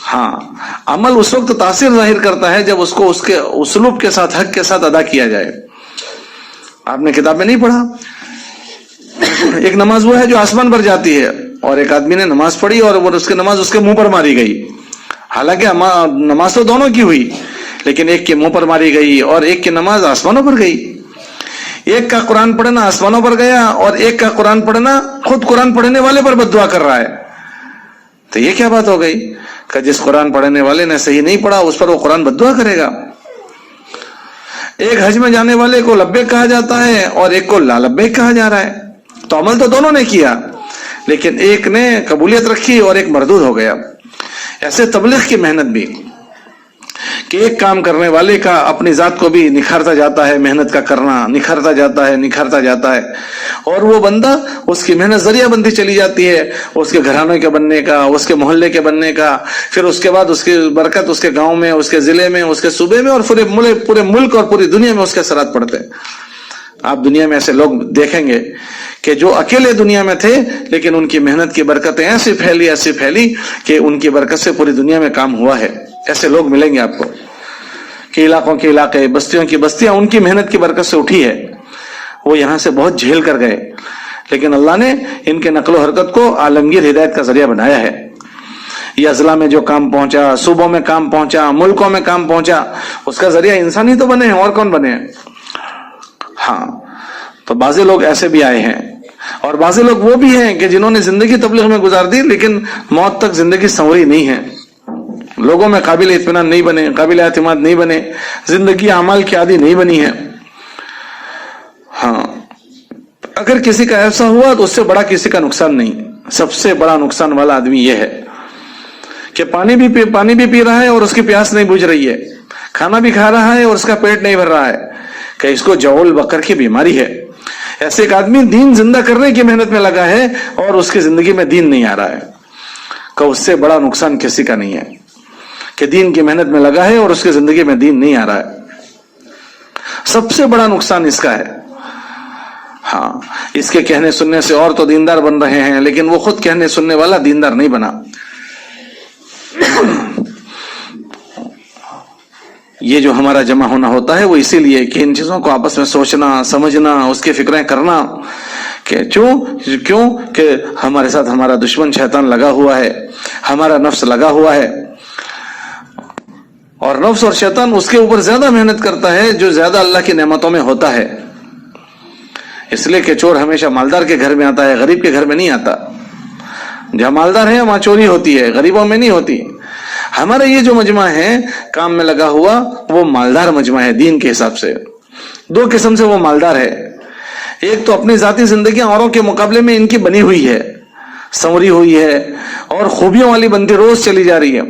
S1: ہاں, عمل اس وقت تاثیر ظاہر کرتا ہے جب اس کو اس کے اسلوب کے ساتھ, حق کے ساتھ ادا کیا جائے. آپ نے کتاب میں نہیں پڑھا, ایک نماز وہ ہے جو آسمان پر جاتی ہے, اور ایک آدمی نے نماز پڑھی اور وہ اس کی نماز اس کے منہ پر ماری گئی. حالانکہ نماز تو دونوں کی ہوئی, لیکن ایک کے منہ پر ماری گئی اور ایک کی نماز آسمانوں پر گئی. ایک کا قرآن پڑھنا آسمانوں پر گیا, اور ایک کا قرآن پڑھنا خود قرآن پڑھنے والے پر بد دعا کر رہا ہے. تو یہ کیا بات ہو گئی کہ جس قرآن پڑھنے والے نے صحیح نہیں پڑھا اس پر وہ قرآن بد دعا کرے گا. ایک حج میں جانے والے کو لبیک کہا جاتا ہے اور ایک کو لا لبیک کہا جا رہا ہے. تو عمل تو دونوں نے کیا, لیکن ایک نے قبولیت رکھی اور ایک مردود ہو گیا. ایسے تبلیغ کی محنت بھی کہ ایک کام کرنے والے کا اپنی ذات کو بھی نکھارتا جاتا ہے, محنت کا کرنا نکھارتا جاتا ہے, اور وہ بندہ اس کی محنت ذریعہ بنتی چلی جاتی ہے, اس کے گھرانے کے بننے کا, اس کے محلے کے بننے کا, پھر اس کے بعد اس کی برکت اس کے گاؤں میں, اس کے ضلع میں, اس کے صوبے میں, اور پورے ملک اور پوری دنیا میں اس کے اثرات پڑتے ہیں. آپ دنیا میں ایسے لوگ دیکھیں گے کہ جو اکیلے دنیا میں تھے لیکن ان کی محنت کی برکتیں ایسی پھیلی کہ ان کی برکت سے پوری دنیا میں کام ہوا ہے. ایسے لوگ ملیں گے آپ کو کہ علاقوں کے علاقے, بستیوں کی بستیاں ان کی محنت کی برکت سے اٹھی ہے. وہ یہاں سے بہت جھیل کر گئے, لیکن اللہ نے ان کے نقل و حرکت کو عالمگیر ہدایت کا ذریعہ بنایا ہے. یہ اضلاع میں جو کام پہنچا, صوبوں میں کام پہنچا, ملکوں میں کام پہنچا, اس کا ذریعہ انسان ہی تو بنے ہیں, اور کون بنے ہیں. ہاں, تو بعض لوگ ایسے بھی آئے ہیں, اور بعض لوگ وہ بھی ہیں کہ جنہوں نے زندگی تبلیغ میں گزار دی لیکن موت تک زندگی سنوری نہیں ہے, لوگوں میں قابل اطمینان نہیں بنے, قابل اعتماد نہیں بنے, زندگی اعمال کی عادی نہیں بنی ہے. ہاں, اگر کسی کا ایسا ہوا تو اس سے بڑا کسی کا نقصان نہیں. سب سے بڑا نقصان والا آدمی یہ ہے کہ پانی بھی پی رہا ہے اور اس کی پیاس نہیں بجھ رہی ہے, کھانا بھی کھا رہا ہے اور اس کا پیٹ نہیں بھر رہا ہے, کہ اس کو جول بکر کی بیماری ہے. ایسے ایک آدمی دین زندہ کرنے کی محنت میں لگا ہے اور اس کی زندگی میں دین نہیں آ رہا ہے، کہ اس سے بڑا نقصان کسی کا نہیں ہے کہ دین کی محنت میں لگا ہے اور اس کی زندگی میں دین نہیں آ رہا ہے. سب سے بڑا نقصان اس کا ہے. ہاں، اس کے کہنے سننے سے اور تو دیندار بن رہے ہیں، لیکن وہ خود کہنے سننے والا دیندار نہیں بنا. یہ جو ہمارا جمع ہونا ہوتا ہے وہ اسی لیے کہ ان چیزوں کو آپس میں سوچنا، سمجھنا، اس کی فکریں کرنا کہ کیوں کہ ہمارے ساتھ ہمارا دشمن شیطان لگا ہوا ہے، ہمارا نفس لگا ہوا ہے، اور نفس اور شیطان اس کے اوپر زیادہ محنت کرتا ہے جو زیادہ اللہ کی نعمتوں میں ہوتا ہے. اس لیے کہ چور ہمیشہ مالدار کے گھر میں آتا ہے، غریب کے گھر میں نہیں آتا. جہاں مالدار ہے وہاں چوری ہوتی ہے، غریبوں میں نہیں ہوتی. ہمارا یہ جو مجمع ہے کام میں لگا ہوا وہ مالدار مجمع ہے دین کے حساب سے. دو قسم سے وہ مالدار ہے. ایک تو اپنی ذاتی زندگیاں اوروں کے مقابلے میں ان کی بنی ہوئی ہے، سنوری ہوئی ہے اور خوبیوں والی بنتی روز چلی جا رہی ہے.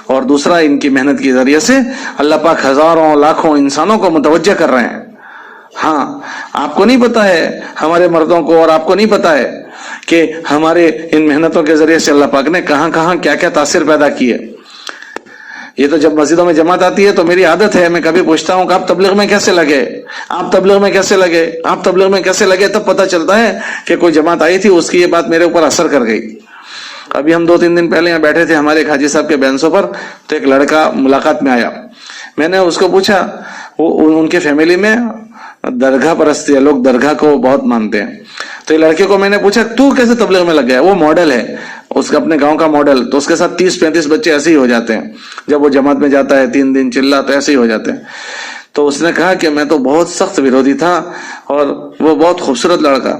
S1: اور دوسرا ان کی محنت کے ذریعے سے اللہ پاک ہزاروں لاکھوں انسانوں کو متوجہ کر رہے ہیں. ہاں، آپ کو نہیں پتا ہے ہمارے مردوں کو، اور آپ کو نہیں پتا ہے کہ ہمارے ان محنتوں کے ذریعے سے اللہ پاک نے کہاں کہاں کیا کیا تاثر پیدا کیے. یہ تو جب مسجدوں میں جماعت آتی ہے تو میری عادت ہے، میں کبھی پوچھتا ہوں کہ آپ تبلیغ میں کیسے لگے، آپ تبلیغ میں کیسے لگے، آپ تبلیغ میں کیسے لگے. تب پتہ چلتا ہے کہ کوئی جماعت آئی تھی، اس کی یہ بات میرے اوپر اثر کر گئی. ابھی ہم 2-3 دن پہلے یہاں بیٹھے تھے ہمارے ایک حاجی صاحب کے بینسوں پر، تو ایک لڑکا ملاقات میں آیا. میں نے اس کو پوچھا، وہ ان کے فیملی میں درگاہ پرستی ہے، لوگ درگاہ کو بہت مانتے ہیں. تو یہ لڑکے کو میں نے پوچھا تو کیسے تبلیغ میں لگ گیا. وہ ماڈل ہے اس کا، اپنے گاؤں کا ماڈل. تو اس کے ساتھ 30-35 بچے ایسے ہی ہو جاتے ہیں جب وہ جماعت میں جاتا ہے، 3 دن چلا تو ایسے ہی ہو جاتے ہیں. تو اس نے کہا کہ میں تو بہت سخت ویرودھی تھا، اور وہ بہت خوبصورت لڑکا.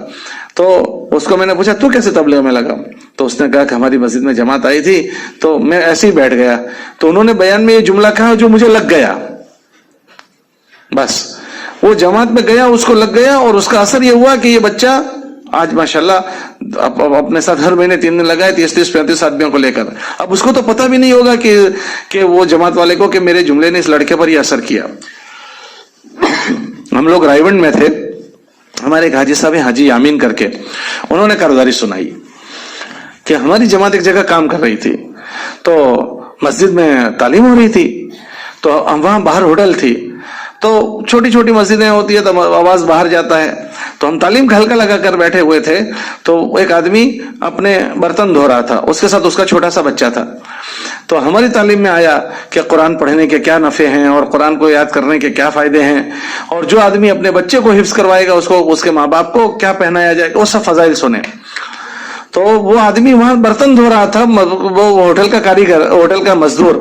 S1: تو اس کو میں نے پوچھا تو کیسے تبلیغ میں لگا. تو اس نے کہا کہ ہماری مسجد میں جماعت آئی تھی تو میں ایسے ہی بیٹھ گیا. تو انہوں نے بیان میں یہ جملہ کہا جو مجھے لگ گیا. بس وہ جماعت میں گیا، اس کو لگ گیا، اور اس کا اثر یہ ہوا کہ یہ بچہ آج ماشاءاللہ اپنے ساتھ ہر مہینے 3 دن لگائے 30-35 آدمیوں کو لے کر. اب اس کو تو پتہ بھی نہیں ہوگا کہ وہ جماعت والے کو کہ میرے جملے نے اس لڑکے پر یہ اثر کیا. ہم لوگ رائیونڈ میں تھے، ہمارے ایک حاجی صاحب ہیں حاجی یامین کر کے، انہوں نے کارگزاری سنائی کہ ہماری جماعت ایک جگہ کام کر رہی تھی، تو مسجد میں تعلیم ہو رہی تھی، تو وہاں باہر ہوٹل تھی. تو چھوٹی چھوٹی مسجدیں ہوتی ہے تو آواز باہر جاتا ہے. تو ہم تعلیم کا حلقہ لگا کر بیٹھے ہوئے تھے. تو ایک آدمی اپنے برتن دھو رہا تھا، اس کے ساتھ اس کا چھوٹا سا بچہ تھا. تو ہماری تعلیم میں آیا کہ قرآن پڑھنے کے کیا نفع ہیں اور قرآن کو یاد کرنے کے کیا فائدے ہیں، اور جو آدمی اپنے بچے کو حفظ کروائے گا اس کو، اس کے ماں باپ کو کیا پہنایا جائے گا، وہ سب فضائل سنے. تو وہ آدمی وہاں برتن دھو رہا تھا، وہ ہوٹل کا کاریگر، ہوٹل کا مزدور،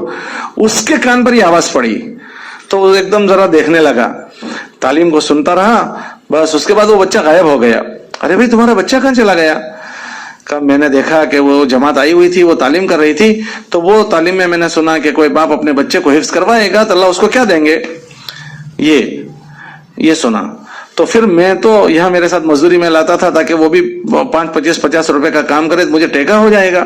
S1: اس کے کان پر یہ آواز پڑی. تو وہ ایک دم ذرا دیکھنے لگا، تعلیم کو سنتا رہا. بس اس کے بعد وہ بچہ غائب ہو گیا. ارے بھائی تمہارا بچہ کہاں چلا گیا؟ کہ میں نے دیکھا کہ وہ جماعت آئی ہوئی تھی، وہ تعلیم کر رہی تھی، تو وہ تعلیم میں نے سنا کہ کوئی باپ اپنے بچے کو حفظ کروائے گا تو اللہ اس کو کیا دیں گے، یہ سنا. تو پھر میں تو یہاں میرے ساتھ مزدوری میں لاتا تھا تاکہ وہ بھی 5-25-50 روپے کا کام کرے، مجھے ٹیکا ہو جائے گا.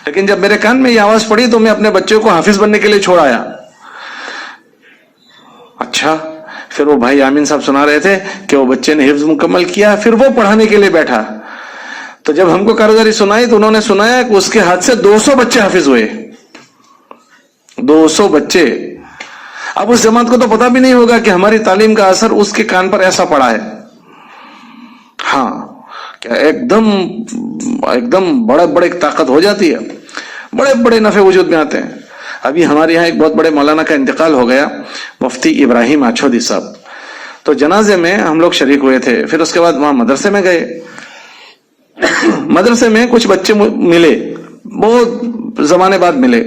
S1: لیکن جب میرے کان میں یہ آواز پڑی تو میں اپنے بچے کو حافظ بننے کے لیے چھوڑ آیا. اچھا، پھر وہ بھائی آمین صاحب سنا رہے تھے کہ وہ بچے نے حفظ مکمل کیا، پھر وہ پڑھانے کے لیے بیٹھا. تو جب ہم کو کارگزاری سنائی تو انہوں نے سنایا کہ اس کے ہاتھ سے 200 بچے حافظ ہوئے. 200 بچے. اب اس جماعت کو تو پتا بھی نہیں ہوگا کہ ہماری تعلیم کا اثر اس کے کان پر ایسا پڑا ہے. ہاں، کیا ایک دم بڑے طاقت ہو جاتی ہے، بڑے بڑے نفع وجود میں آتے ہیں. ابھی ہمارے یہاں ایک بہت بڑے مولانا کا انتقال ہو گیا، مفتی ابراہیم اچھودی صاحب. تو جنازے میں ہم لوگ شریک ہوئے تھے. پھر اس کے بعد وہاں مدرسے میں گئے. مدرسے میں کچھ بچے ملے، بہت زمانے بعد ملے.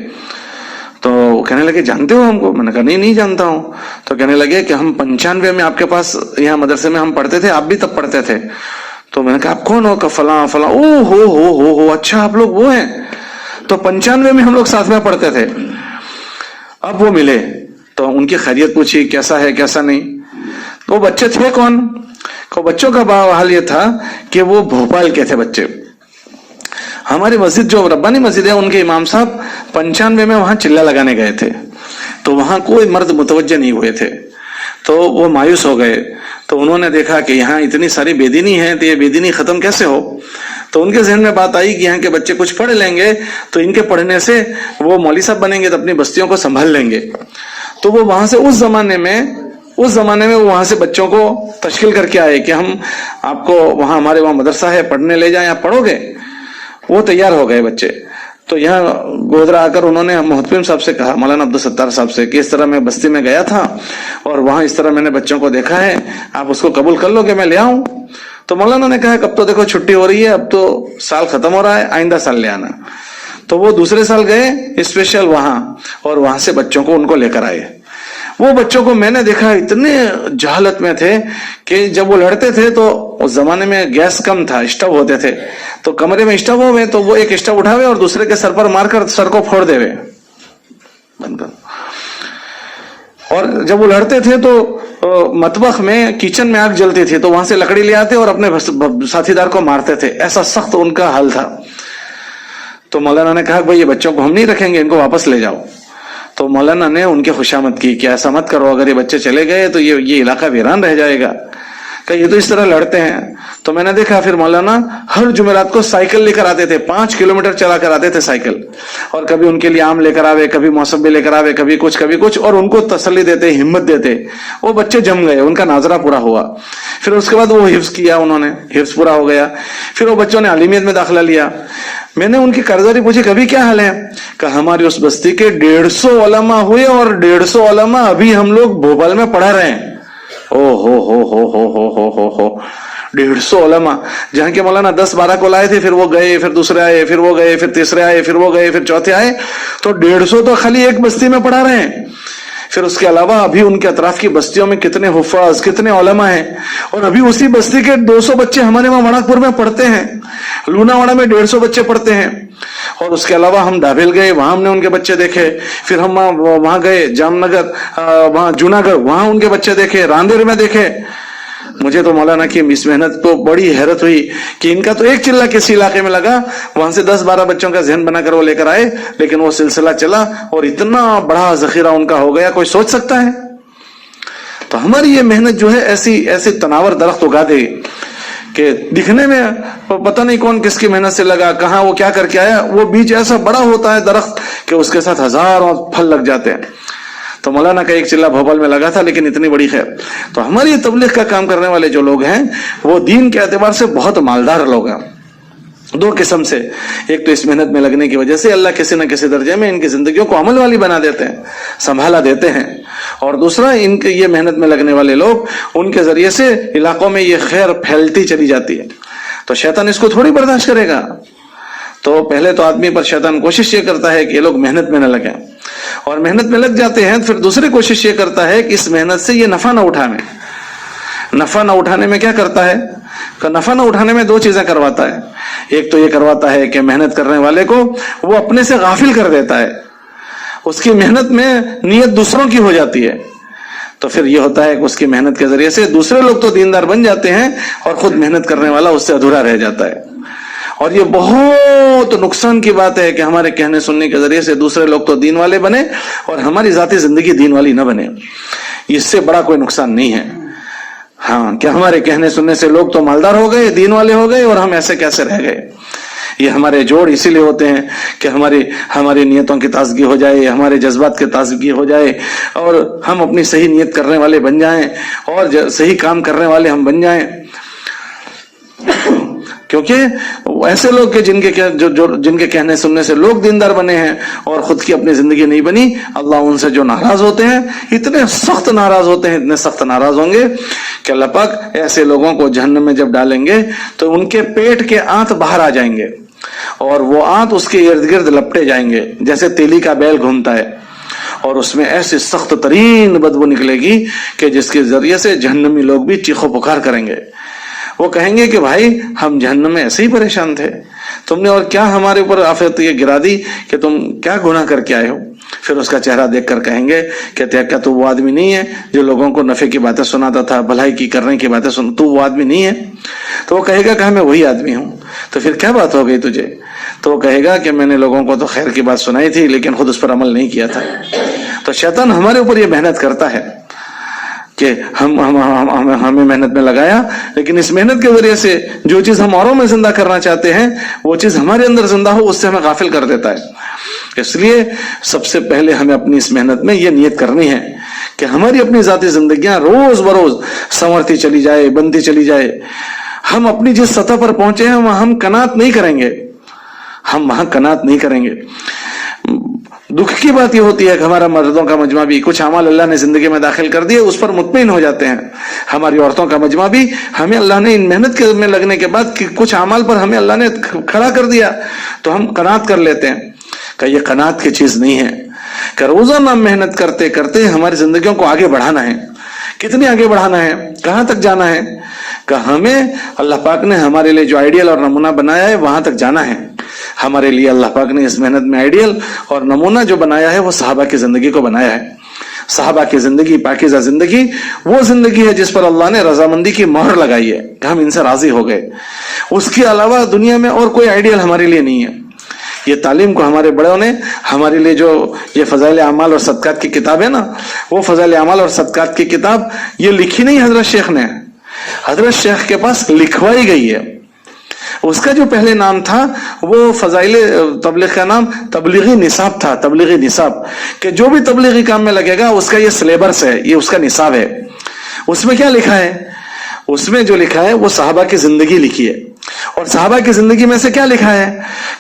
S1: تو کہنے لگے جانتے ہو ہم کو؟ میں نے کہا نہیں جانتا ہوں. تو کہنے لگے کہ ہم 95 میں آپ کے پاس یہاں مدرسے میں ہم پڑھتے تھے، آپ بھی تب پڑھتے تھے. تو میں نے کہا آپ کون ہو؟ کہ فلاں فلاں. او ہو اچھا آپ لوگ وہ ہیں. تو 95 میں ہم لوگ ساتھ میں پڑھتے تھے. اب وہ ملے تو ان کی خیریت پوچھی، کیسا ہے کیسا نہیں. وہ بچے تھے کون؟ بچوں کا حال یہ تھا کہ وہ بھوپال کے تھے بچے. ہماری مسجد جو ربانی مسجد ہے ان کے امام صاحب 95 میں وہاں چلہ لگانے گئے تھے. تو وہاں کوئی مرد متوجہ نہیں ہوئے تھے. تو وہ مایوس ہو گئے. تو انہوں نے دیکھا کہ یہاں اتنی ساری بے دینی ہے تو یہ بے دینی ختم کیسے ہو. تو ان کے ذہن میں بات آئی کہ یہاں کے بچے کچھ پڑھ لیں گے تو ان کے پڑھنے سے وہ مولوی صاحب بنیں گے تو اپنی بستیوں کو سنبھال لیں گے. تو وہ وہاں سے اس زمانے میں وہ وہاں سے بچوں کو تشکیل کر کے آئے کہ ہم آپ کو وہاں ہمارے وہاں مدرسہ ہے پڑھنے لے جائیں, آپ پڑھو گے. وہ تیار ہو گئے بچے. تو یہاں گودرا آ کر انہوں نے محتمم صاحب سے کہا, مولانا عبدالستار صاحب سے, کہ اس طرح میں بستی میں گیا تھا اور وہاں اس طرح میں نے بچوں کو دیکھا ہے, آپ اس کو قبول کر لو کہ میں لے آؤں. تو مولانا نے کہا کہ اب تو دیکھو چھٹی ہو رہی ہے, اب تو سال ختم ہو رہا ہے, آئندہ سال لے آنا. تو وہ دوسرے سال گئے اسپیشل وہاں, اور وہاں سے بچوں کو ان کو لے کر آئے. وہ بچوں کو میں نے دیکھا اتنے جہالت میں تھے کہ جب وہ لڑتے تھے تو اس زمانے میں گیس کم تھا, اسٹو ہوتے تھے, تو کمرے میں اسٹو ہوئے تو وہ ایک اسٹو اٹھاوے اور دوسرے کے سر پر مار کر سر کو پھوڑ دے. بند کر. اور جب وہ لڑتے تھے تو مطبخ میں کچن میں آگ جلتی تھی تو وہاں سے لکڑی لے آتے اور اپنے ساتھی دار کو مارتے تھے. ایسا سخت ان کا حال تھا. تو مولانا نے کہا بھائی یہ بچوں کو ہم نہیں رکھیں گے, ان کو واپس لے جاؤ. تو مولانا نے ان کی خوشامد کی کہ ایسا مت کرو, اگر یہ بچے چلے گئے تو یہ علاقہ ویران رہ جائے گا, کہ یہ تو اس طرح لڑتے ہیں. تو میں نے دیکھا پھر مولانا ہر جمعرات کو سائیکل لے کر آتے تھے, 5 کلومیٹر چلا کر آتے تھے سائیکل, اور کبھی ان کے لیے آم لے کر آوے, کبھی موسمی لے کر آوے, کبھی کچھ, اور ان کو تسلی دیتے, ہمت دیتے. وہ بچے جم گئے, ان کا ناظرہ پورا ہوا. پھر اس کے بعد وہ حفظ کیا, انہوں نے حفظ پورا ہو گیا. پھر وہ بچوں نے عالمیت میں داخلہ لیا. میں نے ان کی قرضداری پوچھی کبھی کیا حال ہے, کہ ہماری اس بستی کے 150 علماء ہوئے اور 150 علماء ابھی ہم لوگ بھوپال میں پڑھا رہے ہیں. او ہو 150 علماء, جہاں کے مولانا 10-12 کو لائے تھے, پھر وہ گئے, پھر دوسرے آئے, پھر وہ گئے, پھر تیسرے آئے, پھر وہ گئے, پھر چوتھے آئے, تو 150 تو خالی ایک بستی میں پڑھا رہے ہیں. پھر اس کے علاوہ ابھی ان کے اطراف کی بستیوں میں کتنے حفاظ, کتنے علماء ہیں, اور ابھی اسی بستی کے 200 بچے ہمارے وہاں وڑاک پور میں پڑھتے ہیں, لونا واڑا میں 150 بچے پڑھتے ہیں. اور اس کے علاوہ ہم ڈابیل گئے, وہاں ہم نے ان کے بچے دیکھے. پھر ہم وہاں گئے جام نگر, وہاں جوناگڑھ, وہاں ان کے بچے دیکھے, راندیر میں دیکھے. مجھے تو مولانا کی اس محنت کو بڑی حیرت ہوئی کہ ان کا تو ایک چلہ کسی علاقے میں لگا, وہاں سے 10-12 بچوں کا ذہن بنا کر وہ لے کر آئے, لیکن وہ سلسلہ چلا اور اتنا بڑا ذخیرہ ان کا ہو گیا, کوئی سوچ سکتا ہے. تو ہماری یہ محنت جو ہے ایسی تناور درخت اگا دے کہ دکھنے میں پتہ نہیں کون کس کی محنت سے لگا, کہاں وہ کیا کر کے آیا, وہ بیج ایسا بڑا ہوتا ہے درخت کہ اس کے ساتھ ہزاروں پھل لگ جاتے ہیں. تو مولانا کا ایک چلہ بھوپال میں لگا تھا, لیکن اتنی بڑی خیر. تو ہماری تبلیغ کا کام کرنے والے جو لوگ ہیں وہ دین کے اعتبار سے بہت مالدار لوگ ہیں, 2 قسم سے. ایک تو اس محنت میں لگنے کی وجہ سے اللہ کسی نہ کسی درجے میں ان کی زندگیوں کو عمل والی بنا دیتے ہیں, سنبھالا دیتے ہیں. اور دوسرا, ان کے یہ محنت میں لگنے والے لوگ, ان کے ذریعے سے علاقوں میں یہ خیر پھیلتی چلی جاتی ہے. تو شیطان اس کو تھوڑی برداشت کرے گا. تو پہلے تو آدمی پر شیطان کوشش یہ کرتا ہے کہ یہ لوگ محنت میں نہ لگیں, اور محنت میں لگ جاتے ہیں. پھر دوسری کوشش یہ کرتا ہے کہ اس محنت سے یہ نفع نہ اٹھانے. نفع نہ اٹھانے میں کیا کرتا ہے, کہ نفع نہ اٹھانے میں 2 چیزیں کرواتا ہے. ایک تو یہ کرواتا ہے کہ محنت کرنے والے کو وہ اپنے سے غافل کر دیتا ہے, اس کی محنت میں نیت دوسروں کی ہو جاتی ہے. تو پھر یہ ہوتا ہے کہ اس کی محنت کے ذریعے سے دوسرے لوگ تو دیندار بن جاتے ہیں اور خود محنت کرنے والا اس سے ادھورا رہ جاتا ہے. اور یہ بہت نقصان کی بات ہے کہ ہمارے کہنے سننے کے ذریعے سے دوسرے لوگ تو دین والے بنے اور ہماری ذاتی زندگی دین والی نہ بنے. اس سے بڑا کوئی نقصان نہیں ہے. ہاں, کہ ہمارے کہنے سننے سے لوگ تو مالدار ہو گئے, دین والے ہو گئے, اور ہم ایسے کیسے رہ گئے. یہ ہمارے جوڑ اسی لیے ہوتے ہیں کہ ہماری نیتوں کی تازگی ہو جائے, ہمارے جذبات کی تازگی ہو جائے, اور ہم اپنی صحیح نیت کرنے والے بن جائیں, اور صحیح کام کرنے والے ہم بن جائیں. کیونکہ ایسے لوگ کہ جن کے کہنے سننے سے لوگ دیندار بنے ہیں اور خود کی اپنی زندگی نہیں بنی, اللہ ان سے جو ناراض ہوتے ہیں, اتنے سخت ناراض ہوتے ہیں, اتنے سخت ناراض ہوں گے کہ اللہ پاک ایسے لوگوں کو جہنم میں جب ڈالیں گے تو ان کے پیٹ کے آنت باہر آ جائیں گے, اور وہ آنت اس کے ارد گرد لپٹے جائیں گے جیسے تیلی کا بیل گھومتا ہے, اور اس میں ایسی سخت ترین بدبو نکلے گی کہ جس کے ذریعے سے جہنمی لوگ بھی چیخو پکار کریں گے. وہ کہیں گے کہ بھائی ہم جہنم میں ایسے ہی پریشان تھے, تم نے اور کیا ہمارے اوپر آفت یہ گرا دی کہ تم کیا گناہ کر کے آئے ہو. پھر اس کا چہرہ دیکھ کر کہیں گے کہ کیا تو وہ آدمی نہیں ہے جو لوگوں کو نفع کی باتیں سناتا تھا, بھلائی کی کرنے کی باتیں تو وہ آدمی نہیں ہے. تو وہ کہے گا کہ میں وہی آدمی ہوں. تو پھر کیا بات ہو گئی تجھے؟ تو وہ کہے گا کہ میں نے لوگوں کو تو خیر کی بات سنائی تھی لیکن خود اس پر عمل نہیں کیا تھا. تو شیطان ہمارے اوپر یہ محنت کرتا ہے کہ ہمیں محنت میں لگایا، لیکن اس محنت کے ذریعے سے جو چیز ہم اوروں میں زندہ کرنا چاہتے ہیں وہ چیز ہمارے اندر زندہ ہو، اس سے ہمیں غافل کر دیتا ہے۔ اس لیے سب سے پہلے ہمیں اپنی اس محنت میں یہ نیت کرنی ہے کہ ہماری اپنی ذاتی زندگیاں روز بروز سنورتی چلی جائے، بنتی چلی جائے۔ ہم اپنی جس سطح پر پہنچے ہیں وہاں ہم قناعت نہیں کریں گے، ہم وہاں قناعت نہیں کریں گے۔ دکھ کی بات یہ ہوتی ہے کہ ہمارا مردوں کا مجمع بھی کچھ اعمال اللہ نے زندگی میں داخل کر دیے، اس پر مطمئن ہو جاتے ہیں۔ ہماری عورتوں کا مجمع بھی ہمیں اللہ نے ان محنت کے میں لگنے کے بعد کچھ اعمال پر ہمیں اللہ نے کھڑا کر دیا تو ہم قناعت کر لیتے ہیں کہ یہ قناعت کی چیز نہیں ہے، کہ روزانہ محنت کرتے کرتے ہماری زندگیوں کو آگے بڑھانا ہے۔ کتنی آگے بڑھانا ہے، کہاں تک جانا ہے؟ کہ ہمیں اللہ پاک نے ہمارے لیے جو آئیڈیل اور نمونہ بنایا ہے وہاں تک جانا ہے۔ ہمارے لیے اللہ پاک نے اس محنت میں آئیڈیل اور نمونہ جو بنایا ہے وہ صحابہ کی زندگی کو بنایا ہے۔ صحابہ کی زندگی، پاکیزہ زندگی، وہ زندگی ہے جس پر اللہ نے رضامندی کی مہر لگائی ہے کہ ہم ان سے راضی ہو گئے۔ اس کے علاوہ دنیا میں اور کوئی آئیڈیل ہمارے لیے نہیں ہے۔ یہ تعلیم کو ہمارے بڑوں نے ہمارے لیے جو یہ فضائل اعمال اور صدقات کی کتاب ہے نا، وہ فضائل اعمال اور صدقات کی کتاب یہ لکھی نہیں حضرت شیخ نے، حضرت شیخ کے پاس لکھوائی گئی ہے۔ اس کا جو پہلے نام تھا وہ فضائل تبلیغ کا نام تبلیغی نصاب تھا، تبلیغی نصاب، کہ جو بھی تبلیغی کام میں لگے گا اس کا یہ سلیبس ہے، یہ اس کا نصاب ہے۔ اس میں کیا لکھا ہے؟ اس میں جو لکھا ہے وہ صحابہ کی زندگی لکھی ہے۔ اور صحابہ کی زندگی میں سے کیا لکھا ہے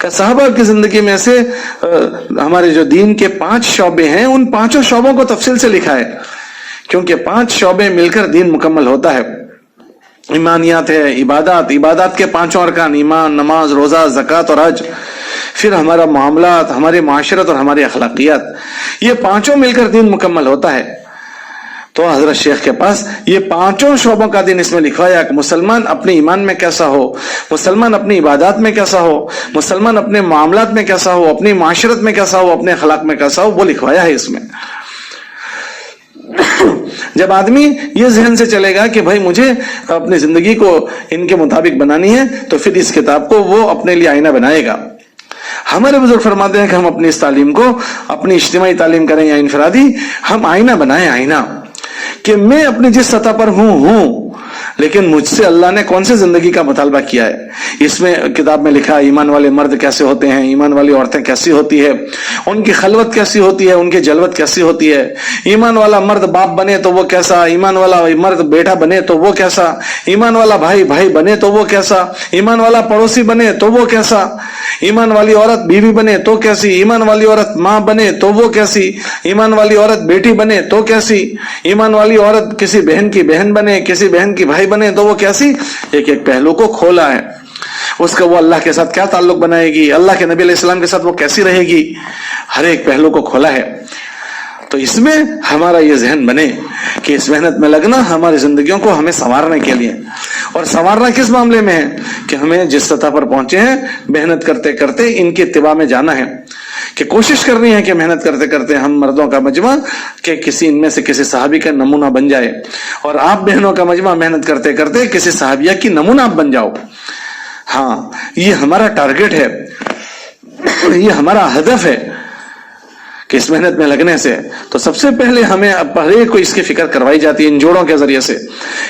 S1: کہ صحابہ کی زندگی میں سے ہمارے جو دین کے 5 شعبے ہیں ان 5 شعبوں کو تفصیل سے لکھا ہے، کیونکہ 5 شعبے مل کر دین مکمل ہوتا ہے۔ ایمانیات ہے، عبادات، عبادات کے 5 ارکان، ایمان، نماز، روزہ، زکوٰۃ اور حج، پھر ہمارا معاملات، ہماری معاشرت اور ہماری اخلاقیات، یہ 5 مل کر دین مکمل ہوتا ہے۔ تو حضرت شیخ کے پاس یہ 5 شعبوں کا دین اس میں لکھوایا کہ مسلمان اپنے ایمان میں کیسا ہو، مسلمان اپنی عبادات میں کیسا ہو، مسلمان اپنے معاملات میں کیسا ہو، اپنی معاشرت میں کیسا ہو، اپنے اخلاق میں کیسا ہو، وہ لکھوایا ہے اس میں۔ جب آدمی یہ ذہن سے چلے گا کہ بھائی مجھے اپنی زندگی کو ان کے مطابق بنانی ہے، تو پھر اس کتاب کو وہ اپنے لیے آئینہ بنائے گا۔ ہمارے بزرگ فرماتے ہیں کہ ہم اپنی اس تعلیم کو، اپنی اجتماعی تعلیم کریں یا انفرادی، ہم آئینہ بنائیں، آئینہ، کہ میں اپنی جس سطح پر ہوں لیکن مجھ سے اللہ نے کون سی زندگی کا مطالبہ کیا ہے۔ اس میں کتاب میں لکھا ہے ایمان والے مرد کیسے ہوتے ہیں، ایمان والی عورتیں کیسی ہوتی ہے، ان کی خلوت کیسی ہوتی ہے، ان کی جلوت کیسی ہوتی ہے، ایمان والا مرد باپ بنے تو وہ کیسا، ایمان والا مرد بیٹا بنے تو وہ کیسا، ایمان والا بھائی بھائی بنے تو وہ کیسا، ایمان والا پڑوسی بنے تو وہ کیسا، ایمان والی عورت بیوی بنے تو کیسی، ایمان والی عورت ماں بنے تو وہ کیسی، ایمان والی عورت بیٹی بنے تو کیسی، ایمان والی عورت کسی بہن کی بہن بنے، کسی بہن کی بھائی بنے تو وہ کیسی۔ ایک ایک پہلو کو کھولا ہے، اس کا وہ اللہ کے ساتھ کیا تعلق بنائے گی، اللہ کے نبی علیہ السلام کے ساتھ وہ کیسی رہے گی، ہر ایک پہلو کو کھولا ہے۔ تو اس میں ہمارا یہ ذہن بنے کہ اس محنت میں لگنا ہماری زندگیوں کو ہمیں سنوارنے کے لیے، اور سنوارنا کس معاملے میں ہے کہ ہمیں جس سطح پر پہنچے ہیں محنت کرتے کرتے ان کی اتباع میں جانا ہے، کہ کوشش کرنی ہے کہ محنت کرتے کرتے ہم مردوں کا مجمع کہ کسی ان میں سے کسی صحابی کا نمونہ بن جائے، اور آپ بہنوں کا مجمع محنت کرتے کرتے کسی صحابیہ کی نمونہ آپ بن جاؤ۔ ہاں، یہ ہمارا ٹارگٹ ہے، یہ ہمارا ہدف ہے کہ اس محنت میں لگنے سے تو سب سے پہلے ہمیں ہر ایک کو اس کی فکر کروائی جاتی ہے ان جوڑوں کے ذریعے سے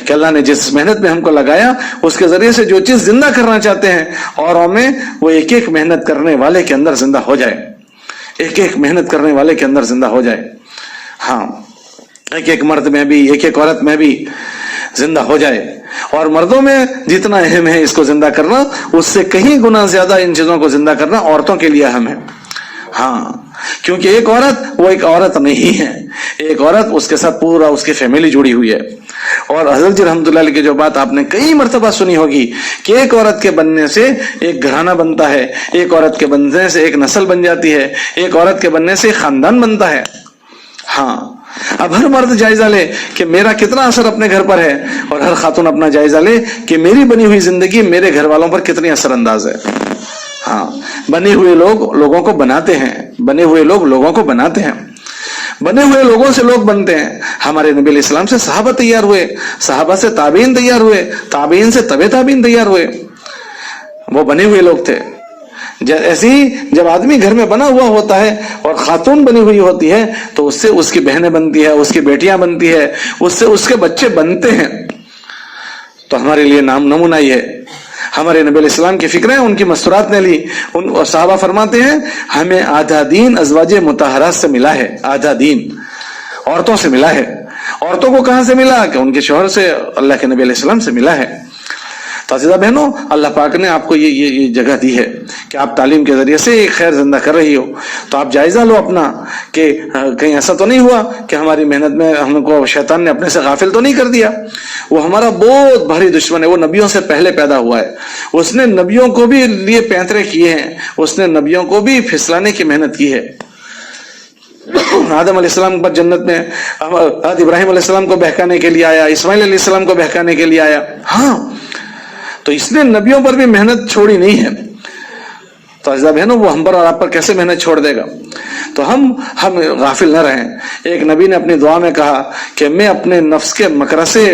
S1: کہ اللہ نے جس محنت میں ہم کو لگایا اس کے ذریعے سے جو چیز زندہ کرنا چاہتے ہیں اوروں میں، وہ ایک ایک محنت کرنے والے کے اندر زندہ ہو جائے، ایک ایک محنت کرنے والے کے اندر زندہ ہو جائے۔ ہاں، ایک ایک مرد میں بھی، ایک ایک عورت میں بھی زندہ ہو جائے، اور مردوں میں جتنا اہم ہے اس کو زندہ کرنا، اس سے کہیں گنا زیادہ ان چیزوں کو زندہ کرنا عورتوں کے لیے اہم ہے۔ ہاں، کیونکہ ایک عورت وہ ایک عورت نہیں ہے، ایک عورت اس کے ساتھ پورا اس کی فیملی جڑی ہوئی ہے۔ اور حضرت جی رحمۃ اللہ علیہ کی جو بات آپ نے کئی مرتبہ سنی ہوگی کہ ایک عورت کے بننے سے ایک گھرانہ بنتا ہے، ایک عورت کے بننے سے ایک نسل بن جاتی ہے، ایک عورت کے بننے سے ایک خاندان بنتا ہے۔ ہاں، اب ہر مرد جائزہ لے کہ میرا کتنا اثر اپنے گھر پر ہے، اور ہر خاتون اپنا جائزہ لے کہ میری بنی ہوئی زندگی میرے گھر والوں پر کتنی اثر انداز ہے۔ ہاں، بنے ہوئے لوگ لوگوں کو بناتے ہیں، بنے ہوئے لوگ لوگوں کو بناتے ہیں، بنے ہوئے لوگوں سے لوگ بنتے ہیں۔ ہمارے نبی علیہ السلام سے صحابہ تیار ہوئے، صحابہ سے تابعین تیار ہوئے، تابعین سے تبع تابعین تیار ہوئے، وہ بنے ہوئے لوگ تھے۔ ایسے ہی جب آدمی گھر میں بنا ہوا ہوتا ہے اور خاتون بنی ہوئی ہوتی ہے تو اس سے اس کی بہنیں بنتی ہے، اس کی بیٹیاں بنتی ہے، اس سے اس کے بچے بنتے ہیں. تو ہمارے لیے نمونہ ہی ہے. ہمارے نبی علیہ السلام کی فکریں ان کی مستورات نے لی. ان صحابہ فرماتے ہیں ہمیں آدھا دین ازواج مطہرات سے ملا ہے، آدھا دین عورتوں سے ملا ہے. عورتوں کو کہاں سے ملا؟ کہ ان کے شوہر سے، اللہ کے نبی علیہ السلام سے ملا ہے. تو عزیزہ بہنوں، اللہ پاک نے آپ کو یہ جگہ دی ہے کہ آپ تعلیم کے ذریعے سے ایک خیر زندہ کر رہی ہو. تو آپ جائزہ لو اپنا کہ کہیں ایسا تو نہیں ہوا کہ ہماری محنت میں ہم کو شیطان نے اپنے سے غافل تو نہیں کر دیا. وہ ہمارا بہت بھاری دشمن ہے. وہ نبیوں سے پہلے پیدا ہوا ہے. اس نے نبیوں کو بھی لیے پینترے کیے ہیں. اس نے نبیوں کو بھی پھسلانے کی محنت کی ہے. آدم علیہ السلام پر جنت میں ابراہیم علیہ السلام کو بہکانے کے لیے آیا، اسماعیل علیہ السلام کو بہکانے کے لیے آیا. ہاں، تو اس نے نبیوں پر بھی محنت چھوڑی نہیں ہے. تو عزیزہ بہنوں، وہ ہم پر اور آپ پر کیسے محنت چھوڑ دے گا؟ تو ہم غافل نہ رہیں. ایک نبی نے اپنی دعا میں کہا کہ میں اپنے نفس کے مکر سے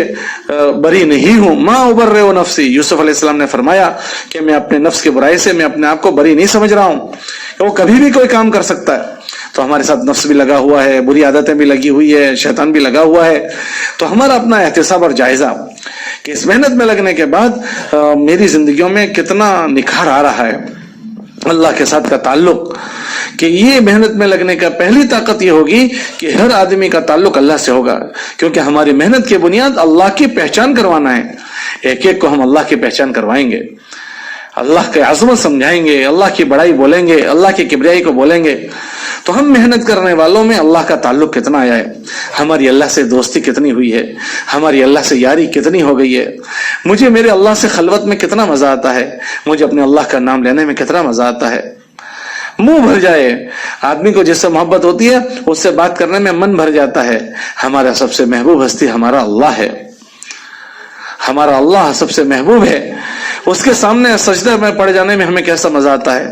S1: بری نہیں ہوں، ما ابرئ نفسی. یوسف علیہ السلام نے فرمایا کہ میں اپنے نفس کی برائی سے میں اپنے آپ کو بری نہیں سمجھ رہا ہوں، کہ وہ کبھی بھی کوئی کام کر سکتا ہے. تو ہمارے ساتھ نفس بھی لگا ہوا ہے، بری عادتیں بھی لگی ہوئی ہے، شیطان بھی لگا ہوا ہے. تو ہمارا اپنا احتساب اور جائزہ کہ اس محنت میں لگنے کے بعد میری زندگیوں میں کتنا نکھار آ رہا ہے، اللہ کے ساتھ کا تعلق. کہ یہ محنت میں لگنے کا پہلی طاقت یہ ہوگی کہ ہر آدمی کا تعلق اللہ سے ہوگا، کیونکہ ہماری محنت کی بنیاد اللہ کی پہچان کروانا ہے. ایک ایک کو ہم اللہ کی پہچان کروائیں گے، اللہ کی عظمت سمجھائیں گے، اللہ کی بڑائی بولیں گے، اللہ کی کبریائی کو بولیں گے. تو ہم محنت کرنے والوں میں اللہ کا تعلق کتنا آیا ہے، ہماری اللہ سے دوستی کتنی ہوئی ہے، ہماری اللہ سے یاری کتنی ہو گئی ہے. مجھے میرے اللہ سے خلوت میں کتنا مزہ آتا ہے، مجھے اپنے اللہ کا نام لینے میں کتنا مزہ آتا ہے. منہ بھر جائے. آدمی کو جس سے محبت ہوتی ہے اس سے بات کرنے میں من بھر جاتا ہے. ہمارا سب سے محبوب ہستی ہمارا اللہ ہے. ہمارا اللہ سب سے محبوب ہے. اس کے سامنے سجدہ میں پڑ جانے میں ہمیں کیسا مزہ آتا ہے.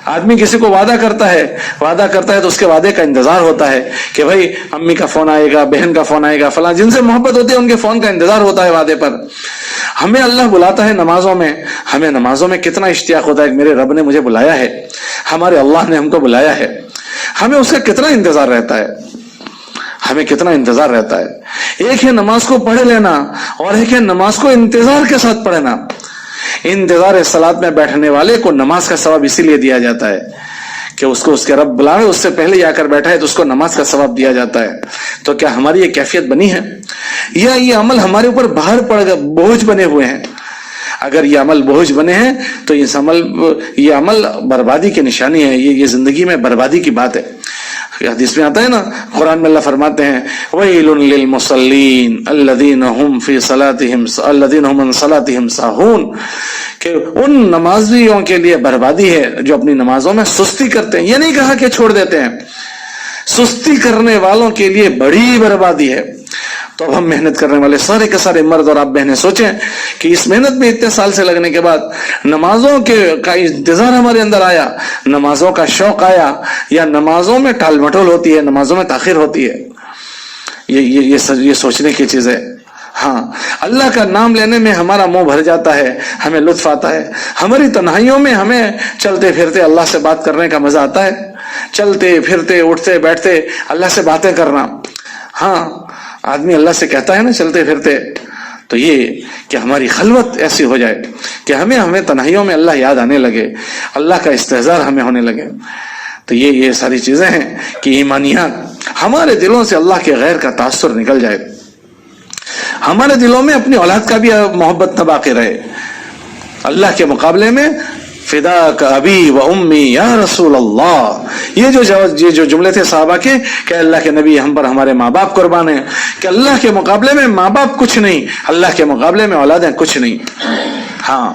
S1: آدمی کسی کو وعدہ کرتا ہے تو اس کے وعدے کا انتظار ہوتا ہے کہ بھائی امی کا فون آئے گا، بہن کا فون آئے گا، فلاں جن سے محبت ہوتی ہے ان کے فون کا انتظار ہوتا ہے وعدے پر. ہمیں اللہ بلاتا ہے نمازوں میں، ہمیں نمازوں میں کتنا اشتیاق ہوتا ہے کہ میرے رب نے مجھے بلایا ہے، ہمارے اللہ نے ہم کو بلایا ہے. ہمیں اس کا کتنا انتظار رہتا ہے، ہمیں کتنا انتظار رہتا ہے. ایک ہے نماز کو پڑھ لینا اور ایک ہے نماز کو انتظار کے ساتھ پڑھنا. انتظار صلاۃ میں بیٹھنے والے کو نماز کا ثواب اسی لیے دیا جاتا ہے کہ اس کو اس کے رب بلائے، اس سے پہلے آ کر بیٹھا ہے تو اس کو نماز کا ثواب دیا جاتا ہے. تو کیا ہماری یہ کیفیت بنی ہے یا یہ عمل ہمارے اوپر باہر پڑ گئے، بوجھ بنے ہوئے ہیں؟ اگر یہ عمل بوجھ بنے ہیں تو یہ عمل بربادی کی نشانی ہے، یہ زندگی میں بربادی کی بات ہے. حدیث میں آتا ہے نا، قرآن میں اللہ فرماتے ہیں وَيْلٌ لِّلْمُصَلِّينَ الَّذِينَ هُمْ فِي صَلَاتِهِمْ الَّذِينَ هُمْ عَنْ صَلَاتِهِمْ سَاهُونَ، کہ ان نمازیوں کے لیے بربادی ہے جو اپنی نمازوں میں سستی کرتے ہیں. یہ نہیں کہا کہ چھوڑ دیتے ہیں، سستی کرنے والوں کے لیے بڑی بربادی ہے. تو اب ہم محنت کرنے والے سارے کے سارے مرد اور آپ بہنیں سوچیں کہ اس محنت میں اتنے سال سے لگنے کے بعد نمازوں کا انتظار ہمارے اندر آیا، نمازوں کا شوق آیا، یا نمازوں میں ٹال مٹول ہوتی ہے، نمازوں میں تاخیر ہوتی ہے. یہ سوچنے کی چیز ہے. ہاں، اللہ کا نام لینے میں ہمارا منہ بھر جاتا ہے، ہمیں لطف آتا ہے. ہماری تنہائیوں میں ہمیں چلتے پھرتے اللہ سے بات کرنے کا مزہ آتا ہے، چلتے پھرتے اٹھتے بیٹھتے اللہ سے باتیں کرنا. ہاں، آدمی اللہ سے کہتا ہے نا چلتے پھرتے. تو یہ کہ ہماری خلوت ایسی ہو جائے کہ ہمیں تنہائیوں میں اللہ یاد آنے لگے، اللہ کا استحضار ہمیں ہونے لگے. تو یہ ساری چیزیں ہیں کہ ایمانیات ہمارے دلوں سے اللہ کے غیر کا تاثر نکل جائے، ہمارے دلوں میں اپنی اولاد کا بھی محبت نہ باقی رہے. اللہ کے مقابلے میں فداک ابی و امی یا رسول اللہ، یہ جو جملے تھے صحابہ کے کہ اللہ کے نبی ہم پر ہمارے ماں باپ قربان ہیں، کہ اللہ کے مقابلے میں ماں باپ کچھ نہیں، اللہ کے مقابلے میں اولادیں کچھ نہیں. ہاں،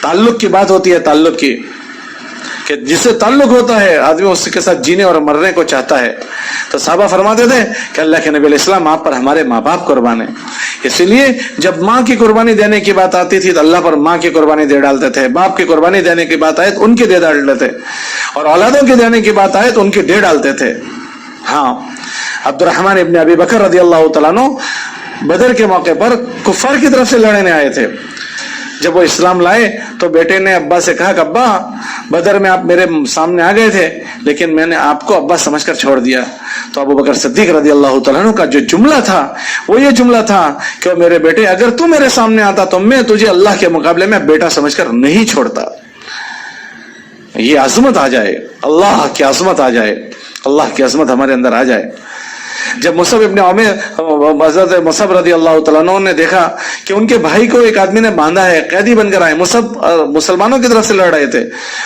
S1: تعلق کی بات ہوتی ہے، تعلق کی کہ جس سے تعلق ہوتا ہے آدمی اس کے ساتھ جینے اور مرنے کو چاہتا ہے. تو صحابہ فرماتے تھے کہ اللہ کے نبی علیہ السلام آپ پر ہمارے ماں باپ قربان ہیں. اسی لیے جب ماں کی قربانی دینے کی بات آتی تھی تو اللہ پر ماں کی قربانی دے ڈالتے تھے، باپ کی قربانی دینے کی بات آئے تو ان کی دے ڈالتے تھے، اور اولادوں کی دینے کی بات آئے تو ان کی دے ڈالتے تھے. ہاں، عبد الرحمن ابن ابی بکر رضی اللہ تعالیٰ عنہ بدر کے موقع پر کفار کی طرف سے لڑنے آئے تھے. جب وہ اسلام لائے تو بیٹے نے ابا سے کہا کہ ابا بدر میں آپ میرے سامنے آ گئے تھے لیکن میں نے آپ کو ابا سمجھ کر چھوڑ دیا. تو ابو بکر صدیق رضی اللہ تعالیٰ عنہ کا جو جملہ تھا وہ یہ جملہ تھا کہ میرے بیٹے اگر تو میرے سامنے آتا تو میں تجھے اللہ کے مقابلے میں بیٹا سمجھ کر نہیں چھوڑتا. یہ عظمت آ جائے, اللہ کی عظمت آ جائے, اللہ کی عظمت ہمارے اندر آ جائے. جب مصعب ابن عمیر حضرت مصعب رضی اللہ تعالیٰ عنہ نے دیکھا کہ ان کے بھائی کو ایک آدمی نے باندھا ہے, قیدی بن کر آئے, مصعب مسلمانوں کی طرف سے لڑ رہے تھے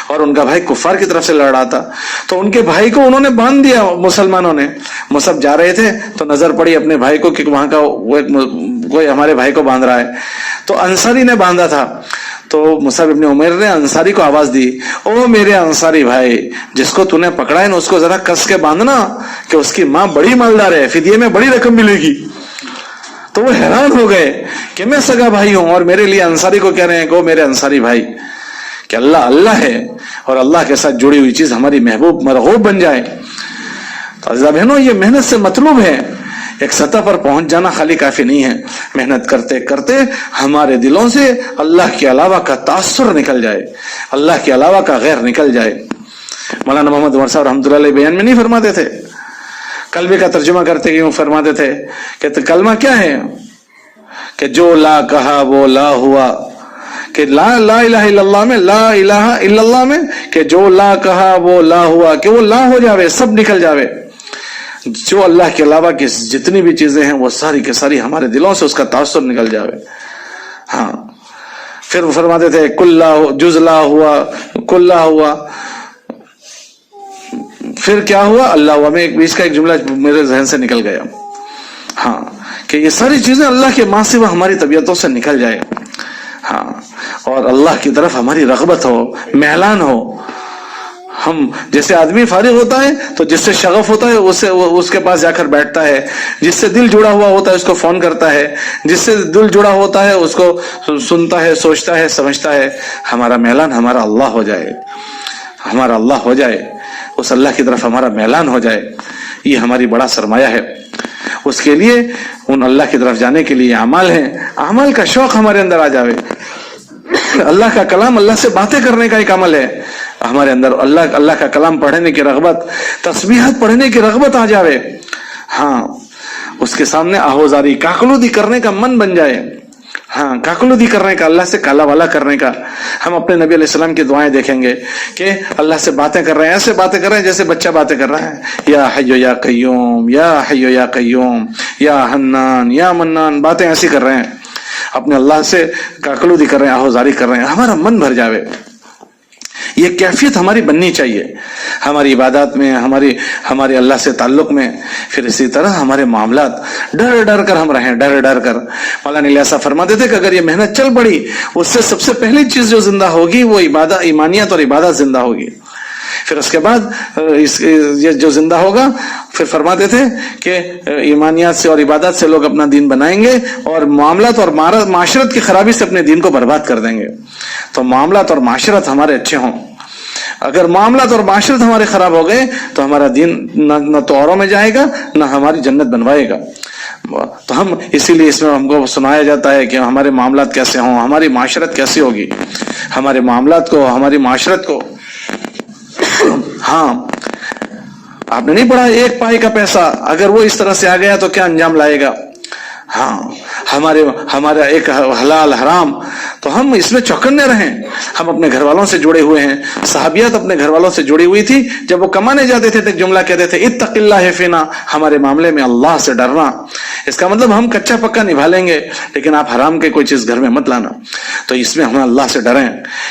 S1: اور ان کا بھائی کفار کی طرف سے لڑ رہا تھا, تو ان کے بھائی کو انہوں نے باندھ دیا مسلمانوں نے. مصعب جا رہے تھے تو نظر پڑی اپنے بھائی کو کہ وہاں کا کوئی ہمارے بھائی کو باندھ رہا ہے, تو انصاری نے باندھا تھا. تو مصعب ابن عمیر نے انصاری کو آواز دی, او میرے انصاری بھائی, جس کو تو نے پکڑا ہے نا اس کو ذرا کس کے باندھنا کہ اس کی ماں بڑی مالدار ہے, فدیے میں بڑی رقم ملے گی. تو وہ حیران ہو گئے کہ میں سگا بھائی ہوں اور میرے لیے انصاری کو کہہ رہے ہیں کہ میرے انصاری بھائی, کہ اللہ اللہ ہے اور اللہ کے ساتھ جڑی ہوئی چیز ہماری محبوب مرغوب بن جائے. تو عزیزہ بہنوں, یہ محنت سے مطلوب ہے. ایک سطح پر پہنچ جانا خالی کافی نہیں ہے, محنت کرتے کرتے ہمارے دلوں سے اللہ کے علاوہ کا تاثر نکل جائے, اللہ کے علاوہ کا غیر نکل جائے. مولانا محمد عمر صاحب رحمۃ اللہ علیہ بیان میں نہیں فرماتے تھے, کلمے کا ترجمہ کرتے یوں فرماتے تھے کہ کلمہ کیا ہے, کہ جو لا کہا وہ لا ہوا, کہ لا الہ الا اللہ میں, لا الہ الا اللہ میں کہ جو لا کہا وہ لا ہوا, کہ وہ لا ہو جاوے, سب نکل جاوے. جو اللہ کے علاوہ کی جتنی بھی چیزیں ہیں وہ ساری کے ساری ہمارے دلوں سے اس کا تاثر نکل جاوے. ہاں, پھر وہ فرماتے تھے کل لا جز لا ہوا, کل لا ہوا, پھر کیا ہوا اللہ ہوا. میں ایک بیچ کا ایک جملہ میرے ذہن سے نکل گیا. ہاں, کہ یہ ساری چیزیں اللہ کے ماں سے وہ ہماری طبیعتوں سے نکل جائے. ہاں, اور اللہ کی طرف ہماری رغبت ہو, میلان ہو. ہم جیسے آدمی فارغ ہوتا ہے تو جس سے شغف ہوتا ہے اس کے پاس جا کر بیٹھتا ہے, جس سے دل جڑا ہوا ہوتا ہے اس کو فون کرتا ہے, جس سے دل جڑا ہوتا ہے اس کو سنتا ہے, سوچتا ہے, سمجھتا ہے. ہمارا میلان ہمارا اللہ ہو جائے, ہمارا اللہ ہو جائے, اس اللہ کی طرف ہمارا میلان ہو جائے. یہ ہماری بڑا سرمایہ ہے. اس کے لیے ان اللہ کی طرف جانے کے لیے اعمال ہیں, اعمال کا شوق ہمارے اندر آ جاوے. اللہ کا کلام, اللہ سے باتیں کرنے کا ایک عمل ہے ہمارے اندر. اللہ کا کلام پڑھنے کی رغبت, تسبیحات پڑھنے کی رغبت آ جاوے. ہاں, اس کے سامنے آہوزاری کاکلودی کرنے کا من بن جائے. ہاں, کاکلودی کرنے کا, اللہ سے کالا والا کرنے کا. ہم اپنے نبی علیہ السلام کی دعائیں دیکھیں گے کہ اللہ سے باتیں کر رہے ہیں, ایسے باتیں کر رہے ہیں جیسے بچہ باتیں کر رہا ہے. یا حی یا قیوم, یا حی یا قیوم, یا حنان یا منان, باتیں ایسی کر رہے ہیں, اپنے اللہ سے کاکلودی کر رہے ہیں, آہوزاری کر رہے ہیں. ہمارا من بھر جاوے. یہ کیفیت ہماری بننی چاہیے ہماری عبادات میں, ہمارے اللہ سے تعلق میں. پھر اسی طرح ہمارے معاملات ڈر ڈر کر ہم رہیں, ڈر ڈر کر. مولانا الیاس صاحب فرماتے تھے کہ اگر یہ محنت چل پڑی, اس سے سب سے پہلی چیز جو زندہ ہوگی وہ عبادت, ایمانیت اور عبادت زندہ ہوگی. پھر اس کے بعد یہ جو زندہ ہوگا, پھر فرماتے تھے کہ ایمانیات سے اور عبادت سے لوگ اپنا دین بنائیں گے اور معاملات اور معاشرت کی خرابی سے اپنے دین کو برباد کر دیں گے. تو معاملات اور معاشرت ہمارے اچھے ہوں. اگر معاملات اور معاشرت ہمارے خراب ہو گئے تو ہمارا دین نہ تو اوروں میں جائے گا نہ ہماری جنت بنوائے گا. تو ہم اسی لیے اس میں ہم کو سنایا جاتا ہے کہ ہمارے معاملات کیسے ہوں, ہماری معاشرت کیسی ہوگی. ہمارے معاملات کو, ہماری معاشرت کو. ہاں, آپ نے نہیں پڑھا ایک پائی کا پیسہ اگر وہ اس طرح سے آ گیا تو کیا انجام لائے گا. ہاں, ہمارا ایک حلال حرام, تو ہم اس میں چوکنے رہیں. ہم اپنے گھر والوں سے جڑے ہوئے ہیں. صحابیات اپنے گھر والوں سے جڑی ہوئی تھی. جب وہ کمانے جاتے تھے تو ایک جملہ کہتے تھے اتق اللہ فینا, ہمارے معاملے میں اللہ سے ڈرنا. اس کا مطلب ہم کچا پکا نبھا لیں گے لیکن آپ حرام کے کوئی چیز گھر میں مت لانا. تو اس میں ہم اللہ سے ڈریں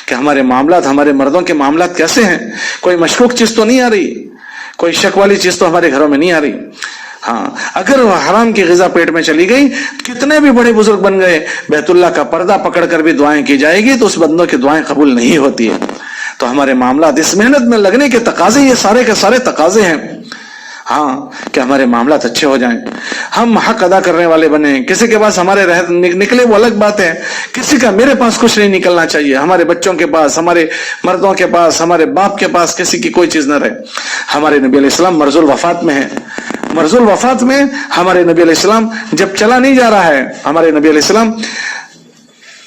S1: کہ ہمارے معاملات, ہمارے مردوں کے معاملات کیسے ہیں. کوئی مشکوک چیز تو نہیں آ رہی, کوئی شک والی چیز تو ہمارے گھروں میں نہیں آ رہی. ہاں, اگر حرام کی غذا پیٹ میں چلی گئی, کتنے بھی بڑے بزرگ بن گئے, بیت اللہ کا پردہ پکڑ کر بھی دعائیں کی جائے گی تو اس بندوں کی دعائیں قبول نہیں ہوتی ہے. تو ہمارے معاملات, اس محنت میں لگنے کے تقاضے, یہ سارے کے سارے تقاضے ہیں. ہاں, کہ ہمارے معاملات اچھے ہو جائیں, ہم حق ادا کرنے والے بنے. کسی کے پاس ہمارے نکلے وہ الگ بات ہے, کسی کا میرے پاس کچھ نہیں نکلنا چاہیے. ہمارے بچوں کے پاس, ہمارے مردوں کے پاس, ہمارے باپ کے پاس کسی کی کوئی چیز نہ رہے. ہمارے نبی علیہ السلام مرض الوفات میں ہے. مرض الوفات میں ہمارے نبی علیہ السلام جب چلا نہیں جا رہا ہے, ہمارے نبی علیہ السلام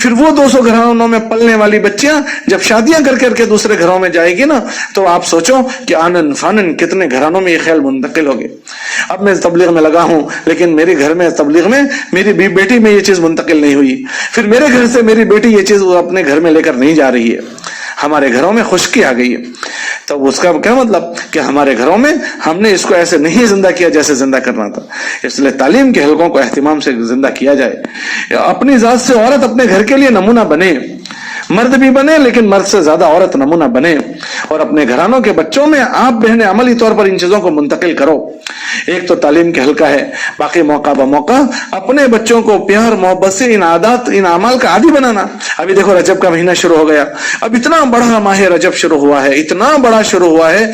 S1: پھر وہ 200 گھرانوں میں پلنے والی بچیاں جب شادیاں کر کر کے دوسرے گھروں میں جائے گی نا، تو آپ سوچو کہ آنن فانن کتنے گھرانوں میں یہ خیال منتقل ہوگی۔ اب میں تبلیغ میں لگا ہوں، لیکن میرے گھر میں تبلیغ میں میری بیٹی میں یہ چیز منتقل نہیں ہوئی، پھر میرے گھر سے میری بیٹی یہ چیز اپنے گھر میں لے کر نہیں جا رہی ہے، ہمارے گھروں میں خشکی آ گئی ہے۔ تو اس کا کیا مطلب کہ ہمارے گھروں میں ہم نے اس کو ایسے نہیں زندہ کیا جیسے زندہ کرنا تھا۔ اس لیے تعلیم کے حلقوں کو اہتمام سے زندہ کیا جائے۔ اپنی ذات سے عورت اپنے گھر کے لیے نمونہ بنے، مرد بھی بنے لیکن مرد سے زیادہ عورت نمونہ بنے، اور اپنے گھرانوں کے بچوں میں آپ بہنیں عملی طور پر ان چیزوں کو منتقل کرو۔ ایک تو تعلیم کے حلقہ ہے، باقی موقع بموقع اپنے بچوں کو پیار محبت سے ان عادات ان اعمال کا عادی بنانا۔ ابھی دیکھو رجب کا مہینہ شروع ہو گیا، اب اتنا بڑا ماہ رجب شروع ہوا ہے، اتنا بڑا شروع ہوا ہے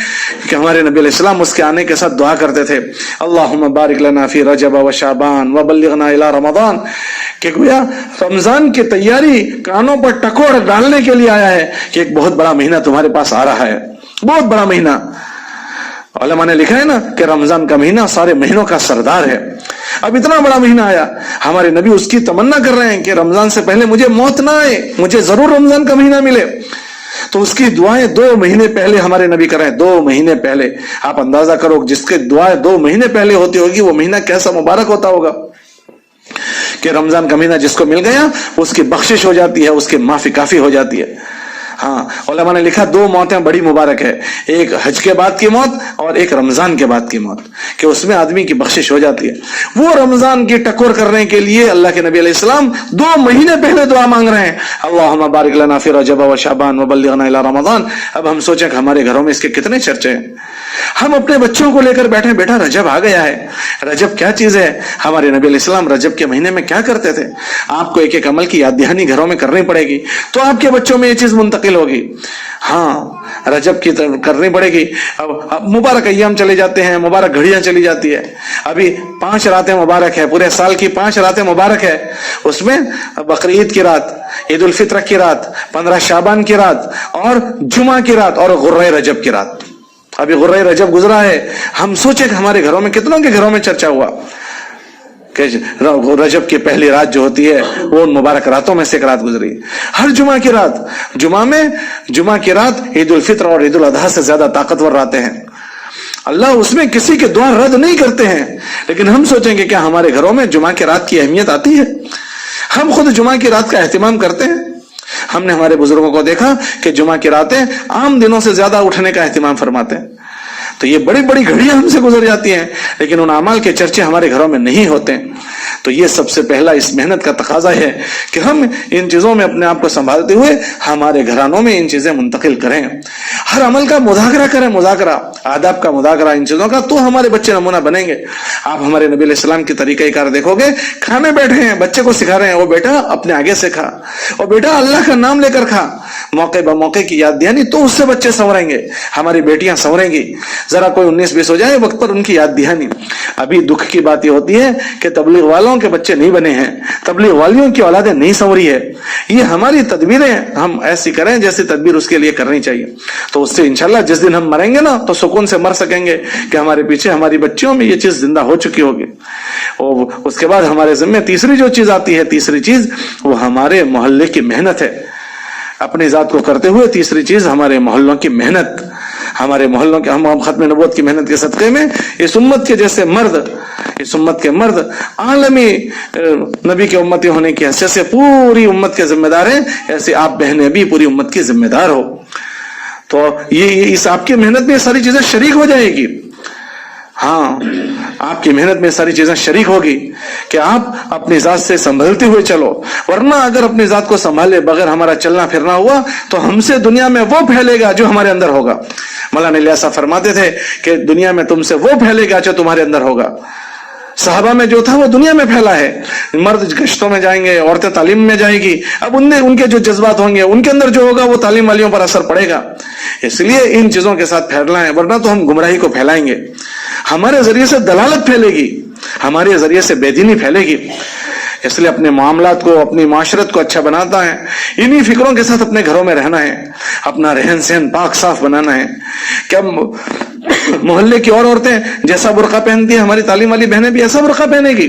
S1: کہ ہمارے نبی علیہ السلام اس کے آنے کے ساتھ دعا کرتے تھے، اللہم بارک لنا فی رجب و شعبان وبلغنا الی رمضان، کہ گویا رمضان کی تیاری کانوں پر ٹکوڑ ڈالنے کے لیے آیا ہے کہ ایک بہت بڑا مہینہ تمہارے پاس آ رہا ہے، بہت بڑا مہینہ۔ علماء نے لکھا ہے نا کہ رمضان کا مہینہ سارے مہینوں کا سردار ہے۔ اب اتنا بڑا مہینہ آیا، ہمارے نبی اس کی تمنا کر رہے ہیں کہ رمضان سے پہلے مجھے موت نہ آئے، مجھے ضرور رمضان کا مہینہ ملے۔ تو اس کی دعائیں 2 مہینے پہلے ہمارے نبی کر رہے ہیں، 2 مہینے پہلے۔ آپ اندازہ کرو جس کے دعائیں 2 مہینے پہلے ہوتی ہوگی وہ مہینہ کیسا مبارک ہوتا ہوگا، کہ رمضان کا مہینہ جس کو مل گیا اس کی بخشش ہو جاتی ہے، اس کی معافی کافی ہو جاتی ہے۔ ہاں، علماء نے لکھا 2 موتیں بڑی مبارک ہے، ایک حج کے بعد کی موت اور ایک رمضان کے بعد کی موت، کہ اس میں آدمی کی بخشش ہو جاتی ہے۔ وہ رمضان کی ٹکور کرنے کے لیے اللہ کے نبی علیہ السلام 2 مہینے پہلے دعا مانگ رہے ہیں، اللہم بارک لنا فی رجب و شعبان وبلغنا الی رمضان۔ اب ہم سوچیں کہ ہمارے گھروں میں اس کے کتنے چرچے ہیں۔ ہم اپنے بچوں کو لے کر بیٹھے، بیٹا رجب آ گیا ہے، رجب کیا چیز ہے؟ ہمارے نبی علیہ السلام رجب کے مہینے میں کیا کرتے تھے؟ آپ کو ایک ایک عمل کی یاد دہانی گھروں میں کرنی پڑے گی، تو آپ کے بچوں میں یہ چیز منتقل ہوگی۔ ہاں، رجب کی کرنی پڑے گی۔ اب مبارک ایام چلے جاتے ہیں، مبارک گھڑیاں چلی جاتی ہے۔ ابھی 5 راتیں مبارک ہے، پورے سال کی 5 راتیں مبارک ہے، اس میں بقرعید کی رات، عید الفطر کی رات، 15 شعبان کی رات، اور جمعہ کی رات، اور غرہ رجب کی رات۔ ابھی غرہ رجب گزرا ہے، ہم سوچے کہ ہمارے گھروں میں کتنوں کے گھروں میں چرچا ہوا کہ رجب کی پہلی رات جو ہوتی ہے وہ ان مبارک راتوں میں سے ایک رات گزری۔ ہر جمعہ کی رات، جمعہ کی رات عید الفطر اور عید الاضحیٰ سے زیادہ طاقتور راتیں ہیں۔ اللہ اس میں کسی کے دعا رد نہیں کرتے ہیں، لیکن ہم سوچیں کہ کیا ہمارے گھروں میں جمعہ کی رات کی اہمیت آتی ہے؟ ہم خود جمعہ کی رات کا اہتمام کرتے ہیں؟ ہم نے ہمارے بزرگوں کو دیکھا کہ جمعہ کی راتیں عام دنوں سے زیادہ اٹھنے کا اہتمام فرماتے ہیں۔ تو یہ بڑی بڑی گھڑیاں ہم سے گزر جاتی ہیں، لیکن ان اعمال کے چرچے ہمارے گھروں میں نہیں ہوتے۔ تو یہ سب سے پہلا اس محنت کا تقاضا ہے کہ ہم ان چیزوں میں اپنے آپ کو سنبھالتے ہوئے ہمارے گھرانوں میں ان چیزیں منتقل کریں۔ ہر عمل کا مذاکرہ کریں، مذاکرہ آداب کا مذاکرہ ان چیزوں کا، تو ہمارے بچے نمونہ بنیں گے۔ آپ ہمارے نبی علیہ السلام کی طریقہ کار دیکھو گے، کھانے بیٹھے ہیں بچے کو سکھا رہے ہیں، وہ بیٹا اپنے آگے سے کھا، اور بیٹا اللہ کا نام لے کر کھا، موقع بموقع کی یاد دہانی، تو اس سے بچے سنوریں گے، ہماری بیٹیاں سنوریں گی۔ ذرا کوئی 19-20 ہو جائے وقت پر ان کی یاد دہانی۔ ابھی دکھ کی بات یہ ہوتی ہے کہ تبلیغ والوں کے بچے نہیں بنے ہیں، تبلیغ والیوں کی اولادیں نہیں سنوری ہے۔ یہ ہماری تدبیریں ہم ایسی کریں جیسی تدبیر اس کے لیے کرنی چاہیے، تو اس سے انشاءاللہ جس دن ہم مریں گے نا تو سکون سے مر سکیں گے کہ ہمارے پیچھے ہماری بچیوں میں یہ چیز زندہ ہو چکی ہوگی۔ اور اس کے بعد ہمارے ذمہ تیسری جو چیز آتی ہے، تیسری چیز وہ ہمارے محلے کی محنت ہے۔ اپنی ذات کو کرتے ہوئے تیسری چیز ہمارے محلوں کی محنت، ہمارے محلوں کے ہم ختم نبوت کی محنت کے صدقے میں اس امت کے جیسے مرد، اس امت کے مرد عالمی نبی کے امتی ہونے کی حیثیت سے پوری امت کے ذمہ دار ہیں، ایسے آپ بہنیں بھی پوری امت کی ذمہ دار ہو۔ تو یہ اس آپ کی محنت میں ساری چیزیں شریک ہو جائے گی۔ ہاں، آپ کی محنت میں ساری چیزیں شریک ہوگی کہ آپ اپنی ذات سے سنبھلتے ہوئے چلو، ورنہ اگر اپنی ذات کو سنبھالے بغیر ہمارا چلنا پھرنا ہوا تو ہم سے دنیا میں وہ پھیلے گا جو ہمارے اندر ہوگا۔ مولانا الیاس فرماتے تھے کہ دنیا میں تم سے وہ پھیلے گا جو تمہارے اندر ہوگا۔ صحابہ میں جو تھا وہ دنیا میں پھیلا ہے، مرد گشتوں میں جائیں گے، عورتیں تعلیم میں جائیں گی، اب ان کے جو جذبات ہوں گے ان کے اندر جو ہوگا وہ تعلیم والیوں پر اثر پڑے گا۔ اس لیے ان چیزوں کے ساتھ پھیلنا ہے، ورنہ تو ہم گمراہی کو پھیلائیں گے، ہمارے ذریعے سے دلالت پھیلے گی، ہمارے ذریعے سے بے دینی پھیلے گی۔ اس لیے اپنے معاملات کو، اپنی معاشرت کو اچھا بناتا ہے، انہی فکروں کے ساتھ اپنے گھروں میں رہنا ہے، اپنا رہن سہن پاک صاف بنانا ہے۔ کیا محلے کی اور عورتیں جیسا برقع پہنتی ہیں ہماری تعلیم والی بہنیں بھی ایسا برقع پہنے گی؟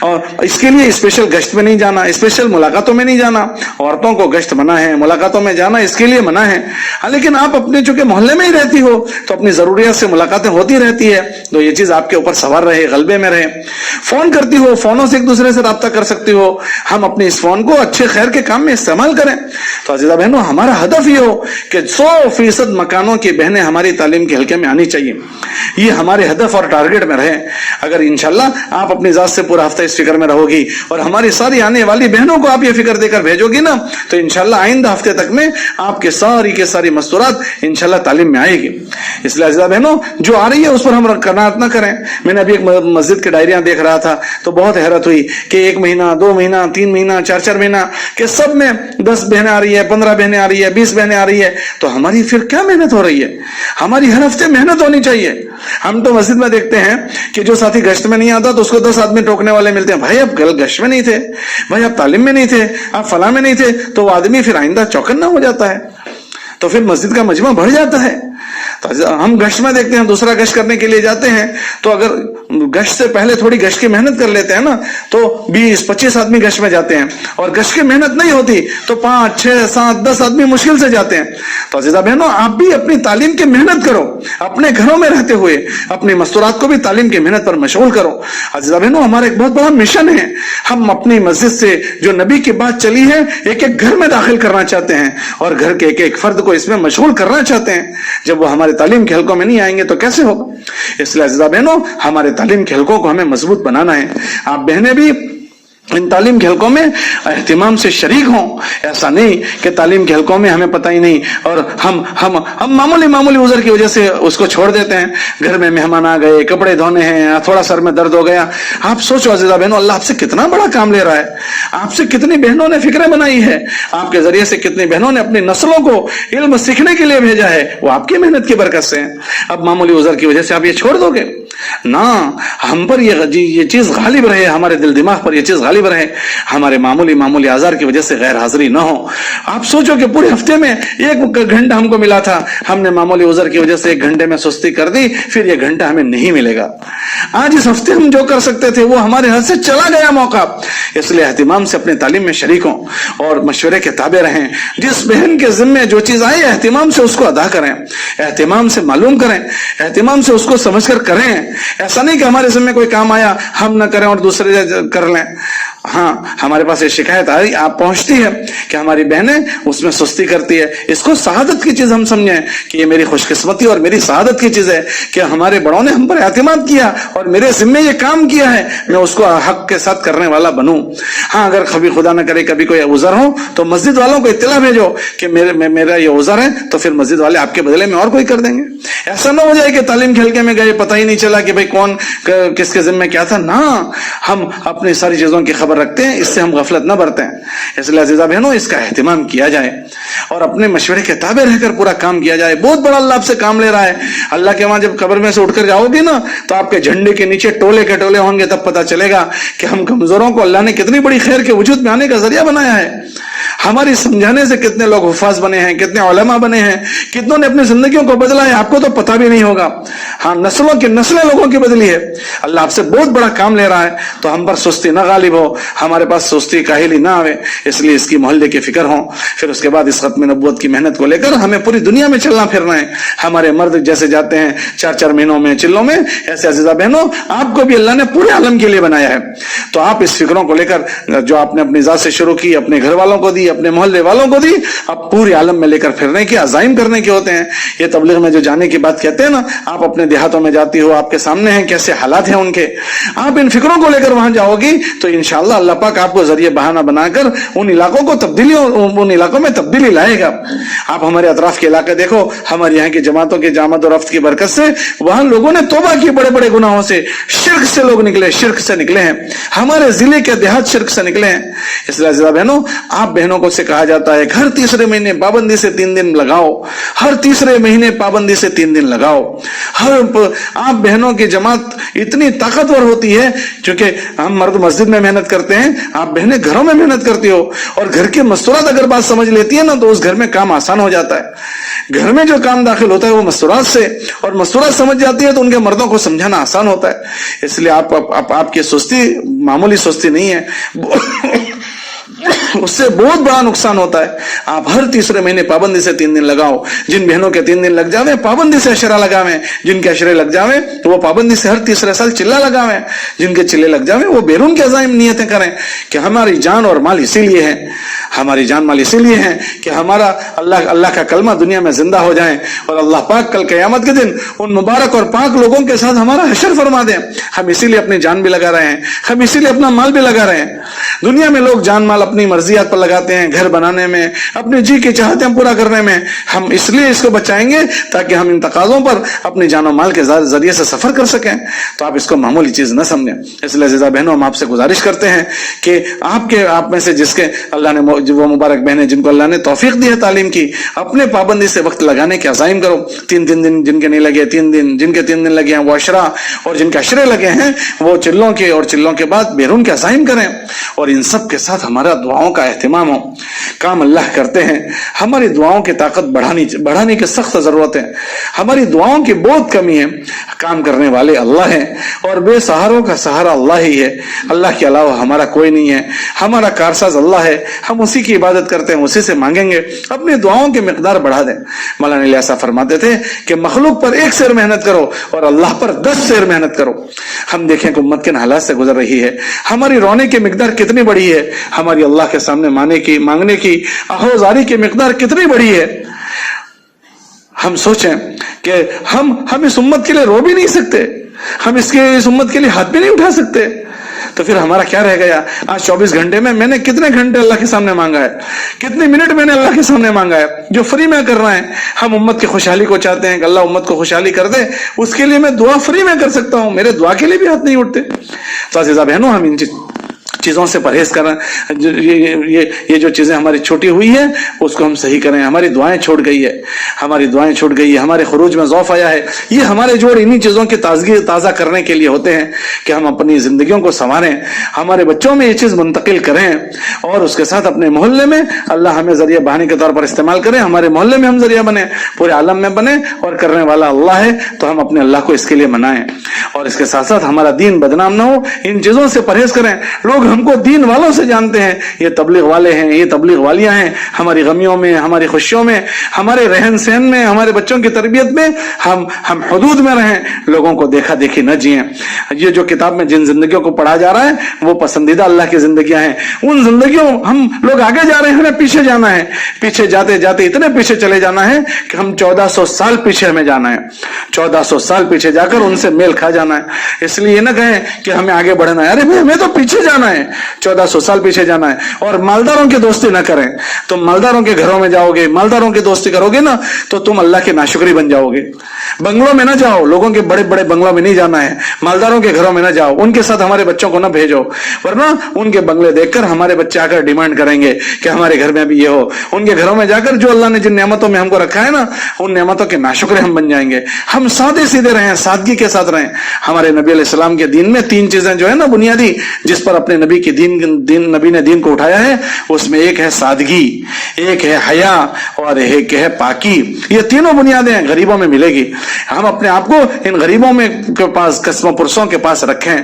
S1: اور اس کے لیے اسپیشل گشت میں نہیں جانا, اسپیشل ملاقاتوں میں نہیں جانا. عورتوں کو گشت منع ہے, ملاقاتوں میں جانا اس کے لیے منع ہے. ہاں لیکن آپ اپنے چونکہ محلے میں ہی رہتی ہو تو اپنی ضروریات سے ملاقاتیں ہوتی رہتی ہے, تو یہ چیز آپ کے اوپر سوار رہے, غلبے میں رہے. فون کرتی ہو, فونوں سے ایک دوسرے سے رابطہ کر سکتی ہو, ہم اپنے اس فون کو اچھے خیر کے کام میں استعمال کریں. تو عزیزہ بہنوں, ہمارا ہدف یہ ہو کہ 100% مکانوں کی بہنیں ہماری تعلیم کے حلقے میں آنی چاہیے. یہ ہمارے ہدف اور ٹارگٹ میں رہے. اگر انشاءاللہ آپ اپنی ذات سے پورا ہفتہ اس فکر میں رہو گی اور ہماری ساری آنے والی بہنوں کو آپ یہ فکر دے کر بھیجو گی نا, تو انشاءاللہ آئندہ ہفتے تک میں آپ کے ساری مستورات انشاءاللہ تعلیم میں آئے گی. اس لیے عزیزہ بہنوں, جو آ رہی ہے اس پر ہم قناعت نہ کریں. میں نے ابھی ایک مسجد کے ڈائریاں دیکھ رہا تھا تو بہت حیرت ہوئی کہ 1 مہینہ 2 مہینہ 3 مہینہ 4 مہینہ کہ سب میں 10 بہنیں آ رہی ہے, 15 بہنیں آ رہی ہے, 20 بہنیں آ رہی ہے. تو ہماری پھر کیا محنت ہو رہی ہے؟ ہماری ہر ہفتے محنت ہونی چاہیے. ہم تو مسجد میں دیکھتے ہیں کہ جو ساتھی گشت میں نہیں آتا تو اس کو 10 آدمی ٹوکنے والے ملتے ہیں, بھائی آپ گشت میں نہیں تھے, بھائی آپ تعلیم میں نہیں تھے, آپ فلاں میں نہیں تھے. تو وہ آدمی پھر آئندہ چوکنا ہو جاتا ہے, تو پھر مسجد کا مجمع بڑھ جاتا ہے. تو ہم گشت میں دیکھتے ہیں, دوسرا گشت کرنے کے لیے جاتے ہیں تو اگر گشت سے پہلے تھوڑی گشت کی محنت کر لیتے ہیں نا تو 20-25 آدمی گشت میں جاتے ہیں, اور گشت کی محنت نہیں ہوتی تو 5, 6, 7, 10 آدمی مشکل سے جاتے ہیں. تو عزیزہ بہنوں, آپ بھی اپنی تعلیم کی محنت کرو, اپنے گھروں میں رہتے ہوئے اپنی مستورات کو بھی تعلیم کی محنت پر مشغول کرو. عزیزہ بہنوں, ہمارا ایک بہت بڑا مشن ہے. ہم اپنی مسجد سے جو نبی کی بات چلی ہے ایک ایک گھر میں داخل کرنا چاہتے ہیں اور گھر کے ایک ایک فرد کو اس میں مشغول کرنا چاہتے ہیں. جب وہ ہمارے تعلیم کے حلقوں میں نہیں آئیں گے تو کیسے ہوگا؟ اس لیے عزیزہ بہنوں, ہمارے تعلیم کے حلقوں کو ہمیں مضبوط بنانا ہے. آپ بہنیں بھی ان تعلیم کے حلقوں میں اہتمام سے شریک ہوں. ایسا نہیں کہ تعلیم کے حلقوں میں ہمیں پتہ ہی نہیں اور ہم معمولی عذر کی وجہ سے اس کو چھوڑ دیتے ہیں. گھر میں مہمان آ گئے, کپڑے دھونے ہیں, تھوڑا سر میں درد ہو گیا. آپ سوچو عزیزہ بہنوں, اللہ آپ سے کتنا بڑا کام لے رہا ہے. آپ سے کتنی بہنوں نے فکریں بنائی ہے, آپ کے ذریعے سے کتنی بہنوں نے اپنی نسلوں کو علم سیکھنے کے لیے بھیجا ہے, وہ آپ کی محنت کی برکت سے ہیں. اب معمولی عذر کی وجہ سے آپ یہ چھوڑ دو گے نا. ہم پر یہ چیز غالب رہے, ہمارے دل دماغ پر یہ چیز غالب رہے, ہمارے معمولی اعذار کی وجہ سے غیر حاضری نہ ہو. آپ سوچو کہ پورے ہفتے میں 1 گھنٹہ ہم کو ملا تھا, ہم نے معمولی عذر کی وجہ سے 1 گھنٹے میں سستی کر دی, پھر یہ گھنٹہ ہمیں نہیں ملے گا. آج اس ہفتے ہم جو کر سکتے تھے وہ ہمارے ہاتھ سے چلا گیا موقع. اس لیے اہتمام سے اپنے تعلیم میں شریک ہوں اور مشورے کے تابع رہیں. جس بہن کے ذمے جو چیز آئے اہتمام سے اس کو ادا کریں, اہتمام سے معلوم کریں, اہتمام سے اس کو سمجھ کر کریں. ایسا نہیں کہ ہمارے ذمے کوئی کام آیا ہم نہ کریں اور دوسرے کر لیں. ہاں, ہمارے پاس یہ شکایت آئی آپ پہنچتی ہے کہ ہماری بہنیں اس میں سستی کرتی ہے. اس کو سعادت کی چیز ہم سمجھیں کہ یہ میری خوش قسمتی اور میری سعادت کی چیز ہے کہ ہمارے بڑوں نے ہم پر اعتماد کیا اور میرے ذمے یہ کام کیا ہے, میں اس کو حق کے ساتھ کرنے والا بنوں. ہاں, اگر کبھی خدا نہ کرے کبھی کوئی عذر ہو تو مسجد والوں کو اطلاع بھیجو کہ میرا یہ عذر ہے, تو پھر مسجد والے آپ کے بدلے میں اور کوئی کر دیں گے. ایسا نہ ہو جائے کہ تعلیم کے حلقے میں گئے پتہ ہی نہیں چلا کہ بھائی کون کس کے ذمے کیا تھا. نہ, ہم اپنی ساری چیزوں کی خبر رکھتے ہیں, اس سے ہم غفلت نہ برتیں. اس لیے عزیزہ بہنوں, اس کا اہتمام کیا جائے اور اپنے مشورے کے تابع رہ کر پورا کام کیا جائے. بہت بڑا اللہ آپ سے کام لے رہا ہے. اللہ کے وہاں جب قبر میں سے اٹھ کر جاؤ گی نا تو آپ کے جھنڈے کے نیچے ٹولے کے ٹولے ہوں گے, تب پتہ چلے گا کہ ہم کمزوروں کو اللہ نے کتنی بڑی خیر کے وجود میں آنے کا ذریعہ بنایا ہے. ہماری سمجھانے سے کتنے لوگ حفاظ بنے ہیں, کتنے علماء بنے ہیں, کتنوں نے اپنی زندگیوں کو بدلا ہے, آپ کو تو پتہ بھی نہیں ہوگا. ہاں, نسلوں کی نسلیں لوگوں کی بدلی ہے. اللہ آپ سے بہت بڑا کام لے رہا ہے, تو ہم پر سستی نہ غالب ہو, ہمارے پاس سستی کاہلی نہ آوے. اس لیے اس کی محلے کی فکر ہوں. پھر اس کے بعد اس ختم نبوت کی محنت کو لے کر ہمیں پوری دنیا میں چلنا پھرنا ہے. ہمارے مرد جیسے جاتے ہیں 4 مہینوں میں چلوں میں, ایسے عزیزہ بہنوں آپ کو بھی اللہ نے پورے عالم کے لیے بنایا ہے. تو آپ اس فکروں کو لے کر جو آپ نے اپنی ذات سے شروع کی, اپنے گھر والوں کو دی, اپنے محلے والوں کو دی, اب پورے عالم میں لے کر پھرنے کے عزائم کرنے کے ہوتے ہیں. یہ تبلیغ میں جو جانے کی بات کہتے ہیں نا, آپ اپنے دیہاتوں میں جاتی ہو, آپ کے سامنے ہیں کیسے حالات ہیں ان کے, آپ ان فکروں کو لے کر وہاں جاؤ گی تو انشاءاللہ اللہ پاک آپ کو ذریعہ بہانہ بنا کر ان علاقوں کو ان علاقوں میں تبدیلی لائے گا. آپ ہمارے اطراف کے علاقے دیکھو, ہمارے یہاں کی جماعتوں کی جامد و رفت کی برکت سے وہاں لوگوں نے توبہ کی, بڑے بڑے گناہوں سے, شرک سے لوگ نکلے, شرک سے نکلے ہیں. ہمارے ضلع کے دیہات شرک سے نکلے ہیں. اس لیے عزیزہ بہنوں, آپ بہنوں کو سے کہا جاتا ہے ہر تیسرے مہینے پابندی سے 3 دن لگاؤ, ہر تیسرے مہینے پابندی سے 3 دن لگاؤ. آپ بہنوں کی جماعت اتنی طاقتور ہوتی ہے, چونکہ ہم مرد مسجد میں محنت کرتے ہیں, آپ بہنیں گھروں میں محنت کرتی ہو, اور گھر کے مستورات اگر بات سمجھ لیتی ہے نا تو اس گھر میں کام آسان ہو جاتا ہے. گھر میں جو کام داخل ہوتا ہے وہ مستورات سے، اور مستورات سمجھ جاتی ہے تو ان کے مردوں کو سمجھانا آسان ہوتا ہے۔ اس لیے آپ کی سستی معمولی سستی نہیں ہے، اس سے بہت بڑا نقصان ہوتا ہے۔ آپ ہر تیسرے مہینے پابندی سے 3 دن لگاؤ، جن بہنوں کے 3 دن لگ جاویں پابندی سے اشرا لگاویں، جن کے اشرے لگ جاویں تو وہ پابندی سے ہر تیسرے سال چلہ لگاویں، جن کے چلے لگ جاویں وہ بیرون کے عزائم نیتیں کریں کہ ہماری جان اور مال اسی لیے ہے، ہماری جان مال اسی لیے ہے کہ ہمارا اللہ کا کلمہ دنیا میں زندہ ہو جائے، اور اللہ پاک کل قیامت کے دن ان مبارک اور پاک لوگوں کے ساتھ ہمارا حشر فرما دیں۔ ہم اسی لیے اپنی جان بھی لگا رہے ہیں، ہم اسی لیے اپنا مال بھی لگا رہے ہیں۔ دنیا میں لوگ جان مال اپنی مرضیات پر لگاتے ہیں، گھر بنانے میں، اپنے جی کی چاہتیں پورا کرنے میں۔ ہم اس لیے اس کو بچائیں گے تاکہ ہم ان تقاضوں پر اپنی جان و مال کے ذریعے سے سفر کر سکیں۔ تو آپ اس کو معمولی چیز نہ سمجھیں۔ اس لیے عزیزہ بہنوں، ہم آپ سے گزارش کرتے ہیں کہ آپ میں سے جس کے اللہ نے وہ مبارک بہنیں جن کو اللہ نے توفیق دی ہے تعلیم کی، اپنے پابندی سے وقت لگانے کے عزائم کرو۔ 3 دن جن کے نہیں لگے 3 دن، جن کے 3 دن لگے ہیں وہ اشرا، اور جن کے اشرے لگے ہیں وہ چلوں کے، اور چلوں کے بعد بیرون کے عزائم کریں۔ اور ان سب کے ساتھ ہمارا دعاؤں کا اہتمام ہو۔ کام اللہ کرتے ہیں، ہماری دعاؤں کی طاقت بڑھانے کی سخت ضرورت ہے۔ ہماری دعاؤں کی بہت کمی ہے۔ کام کرنے والے اللہ ہیں، اور بے سہاروں کا سہارا اللہ ہی ہے۔ اللہ کے علاوہ ہمارا کوئی نہیں ہے۔ ہمارا کارساز اللہ ہے، ہم اسی کی عبادت کرتے ہیں، اسی سے مانگیں گے۔ اپنی دعاؤں کی مقدار بڑھا دیں۔ مولانا الیاس فرماتے تھے کہ مخلوق پر 1 سیر محنت کرو اور اللہ پر 10 سیر محنت کرو۔ ہم دیکھیں کہ امت کن حالات سے گزر رہی ہے، ہماری رونے کی مقدار کتنی بڑی ہے، ہماری اللہ کے سامنے مانگنے کی آہوزاری کی مقدار کتنی بڑی ہے۔ ہم سوچیں کہ ہم اس امت کے لیے رو بھی نہیں سکتے، ہم اس امت کے لیے ہاتھ بھی نہیں اٹھا سکتے، تو پھر ہمارا کیا رہ گیا؟ آج 24 گھنٹے میں نے کتنے گھنٹے اللہ کے سامنے مانگا ہے، کتنے منٹ میں نے اللہ کے سامنے مانگا ہے جو فری میں کر رہے ہیں۔ ہم امت کی خوشحالی کو چاہتے ہیں کہ اللہ امت کو خوشحالی کر دے، اس کے لیے میں دعا فری میں کر سکتا ہوں، میرے دعا کے لیے بھی ہاتھ نہیں اٹھتے۔ تو عزیزہ بہنوں، ہم ان چیزوں سے پرہیز کریں۔ یہ جو چیزیں ہماری چھوٹی ہوئی ہیں اس کو ہم صحیح کریں۔ ہماری دعائیں چھوٹ گئی ہے، ہمارے خروج میں ضعف آیا ہے۔ یہ ہمارے جوڑ انہی چیزوں کی تازہ کرنے کے لیے ہوتے ہیں کہ ہم اپنی زندگیوں کو سنواریں، ہمارے بچوں میں یہ چیز منتقل کریں، اور اس کے ساتھ اپنے محلے میں اللہ ہمیں ذریعہ بہانے کے طور پر استعمال کریں۔ ہمارے محلے میں ہم ذریعہ بنے، پورے عالم میں بنے، اور کرنے والا اللہ ہے تو ہم اپنے اللہ کو اس کے لیے منائیں، اور اس کے ساتھ ساتھ ہمارا دین بدنام نہ ہو۔ ان چیزوں سے پرہیز کریں۔ لوگ ہم کو دین والوں سے جانتے ہیں، یہ تبلیغ والے ہیں، یہ تبلیغ والیاں ہیں۔ ہماری غمیوں میں، ہماری خوشیوں میں، ہمارے رہن سہن میں، ہمارے بچوں کی تربیت میں ہم حدود میں رہیں، لوگوں کو دیکھا دیکھی نہ جئیں۔ یہ جو کتاب میں جن زندگیوں کو پڑھا جا رہا ہے وہ پسندیدہ اللہ کی زندگیاں ہیں۔ ان زندگیوں ہم لوگ آگے جا رہے ہیں، ہمیں پیچھے جانا ہے۔ پیچھے جاتے جاتے اتنے پیچھے چلے جانا ہے کہ ہم 1400 سال پیچھے ہمیں جانا ہے، 1400 سال پیچھے جا کر ان سے میل کھا جانا ہے۔ اس لیے یہ نہ کہیں کہ ہمیں آگے بڑھنا ہے، ارے بھائی ہمیں تو پیچھے جانا ہے، 1400 سال پیچھے جانا ہے۔ اور مالداروں کی دوستی نہ کریں۔ تم مالداروں کے گھروں میں جاؤ گے، مالداروں کی دوستی کرو گے نا تو تم اللہ کے ناشکری بن جاؤ گے۔ بنگلوں میں نہ جاؤ، لوگوں کے بڑے بڑے بنگلوں میں نہیں جانا ہے، مالداروں کے گھروں میں نہ جاؤ، ان کے ساتھ ہمارے بچوں کو نہ بھیجو، ورنہ ان کے بنگلے دیکھ کر ہمارے بچے آ کر ڈیمانڈ کریں گے کہ ہمارے گھر میں بھی یہ ہو۔ ان کے گھروں میں جا کر جو اللہ نے جن نعمتوں میں ہم کو رکھا ہے نا، ان نعمتوں کے ناشکرے ہم بن جائیں گے۔ ہم سادے سیدھے رہیں، سادگی کے ساتھ رہیں۔ ہمارے نبی علیہ السلام کے دین میں 3 چیزیں جو ہے نا بنیادی، جس پر اپنے نبی نے دین کو اٹھایا ہے، اس میں ایک ہے سادگی، ایک ہے حیا، اور ایک ہے پاکی۔ یہ تینوں بنیادیں غریبوں میں ملے گی۔ ہم اپنے آپ کو ان غریبوں میں کے پاس، قسموں پرسوں کے پاس رکھیں۔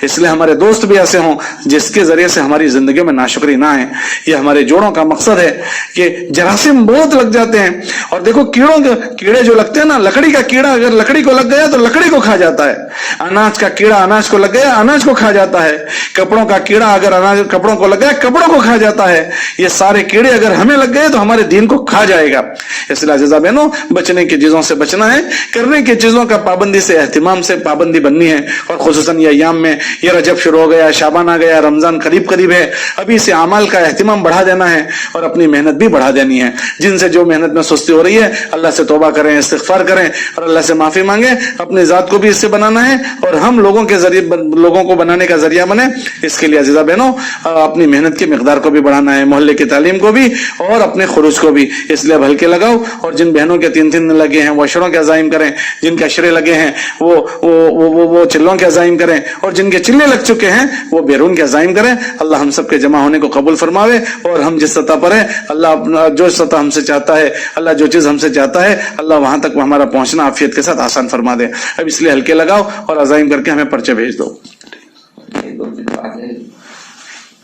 S1: اس لیے ہمارے دوست بھی ایسے ہوں جس کے ذریعے سے ہماری زندگیوں میں ناشکری نہ آئے۔ یہ ہمارے جوڑوں کا مقصد ہے کہ جراثیم بہت لگ جاتے ہیں، اور دیکھو کیڑے جو لگتے ہیں نا، لکڑی کا کیڑا اگر لکڑی کو لگ گیا تو لکڑی کو کھا جاتا ہے، اناج کا کیڑا اناج کو لگ گیا اناج کو کھا جاتا ہے، کپڑوں کا کیڑا اگر کپڑوں کو لگ گیا کپڑوں کو کھا جاتا ہے۔ یہ سارے کیڑے اگر ہمیں لگ گئے تو ہمارے دین کو کھا جائے گا۔ اس لیے عزیزہ بہنوں، بچنے کی چیزوں سے بچنا ہے، کرنے کی چیزوں کا پابندی سے، اہتمام سے پابندی بننی ہے۔ اور خصوصاً یہ ایام میں، یہ رجب شروع ہو گیا، شعبان آ گیا، رمضان قریب ہے، ابھی سے اعمال کا اہتمام بڑھا دینا ہے اور اپنی محنت بھی بڑھا دینی ہے۔ جن سے جو محنت میں سستی ہو رہی ہے، اللہ سے توبہ کریں، استغفار کریں اور اللہ سے معافی مانگیں۔ اپنی ذات کو بھی اس سے بنانا ہے اور ہم لوگوں کے ذریعے لوگوں کو بنانے کا ذریعہ بنے. اس کے لیے عزیزہ بہنوں اپنی محنت کی مقدار کو بھی بڑھانا ہے, محلے کی تعلیم کو بھی اور اپنے خروج کو بھی. اس لیے اب ہلکے لگاؤ, اور جن بہنوں کے 3 دن لگے ہیں وہ اشروں کے عزائم کریں, جن کے اشرے لگے ہیں وہ چلوں کے عزائم کریں, اور جن کے چلے لگ چکے ہیں وہ بیرون کے عزائم کریں. اللہ ہم سب کے جمع ہونے کو قبول فرماوے, اور ہم جس سطح پر ہیں اللہ جو سطح ہم سے چاہتا ہے, اللہ جو چیز ہم سے چاہتا ہے اللہ وہاں تک ہمارا پہنچنا عافیت کے ساتھ آسان فرما دے. اب اس لیے ہلکے لگاؤ اور عزائم کر کے ہمیں پرچے بھیج دو.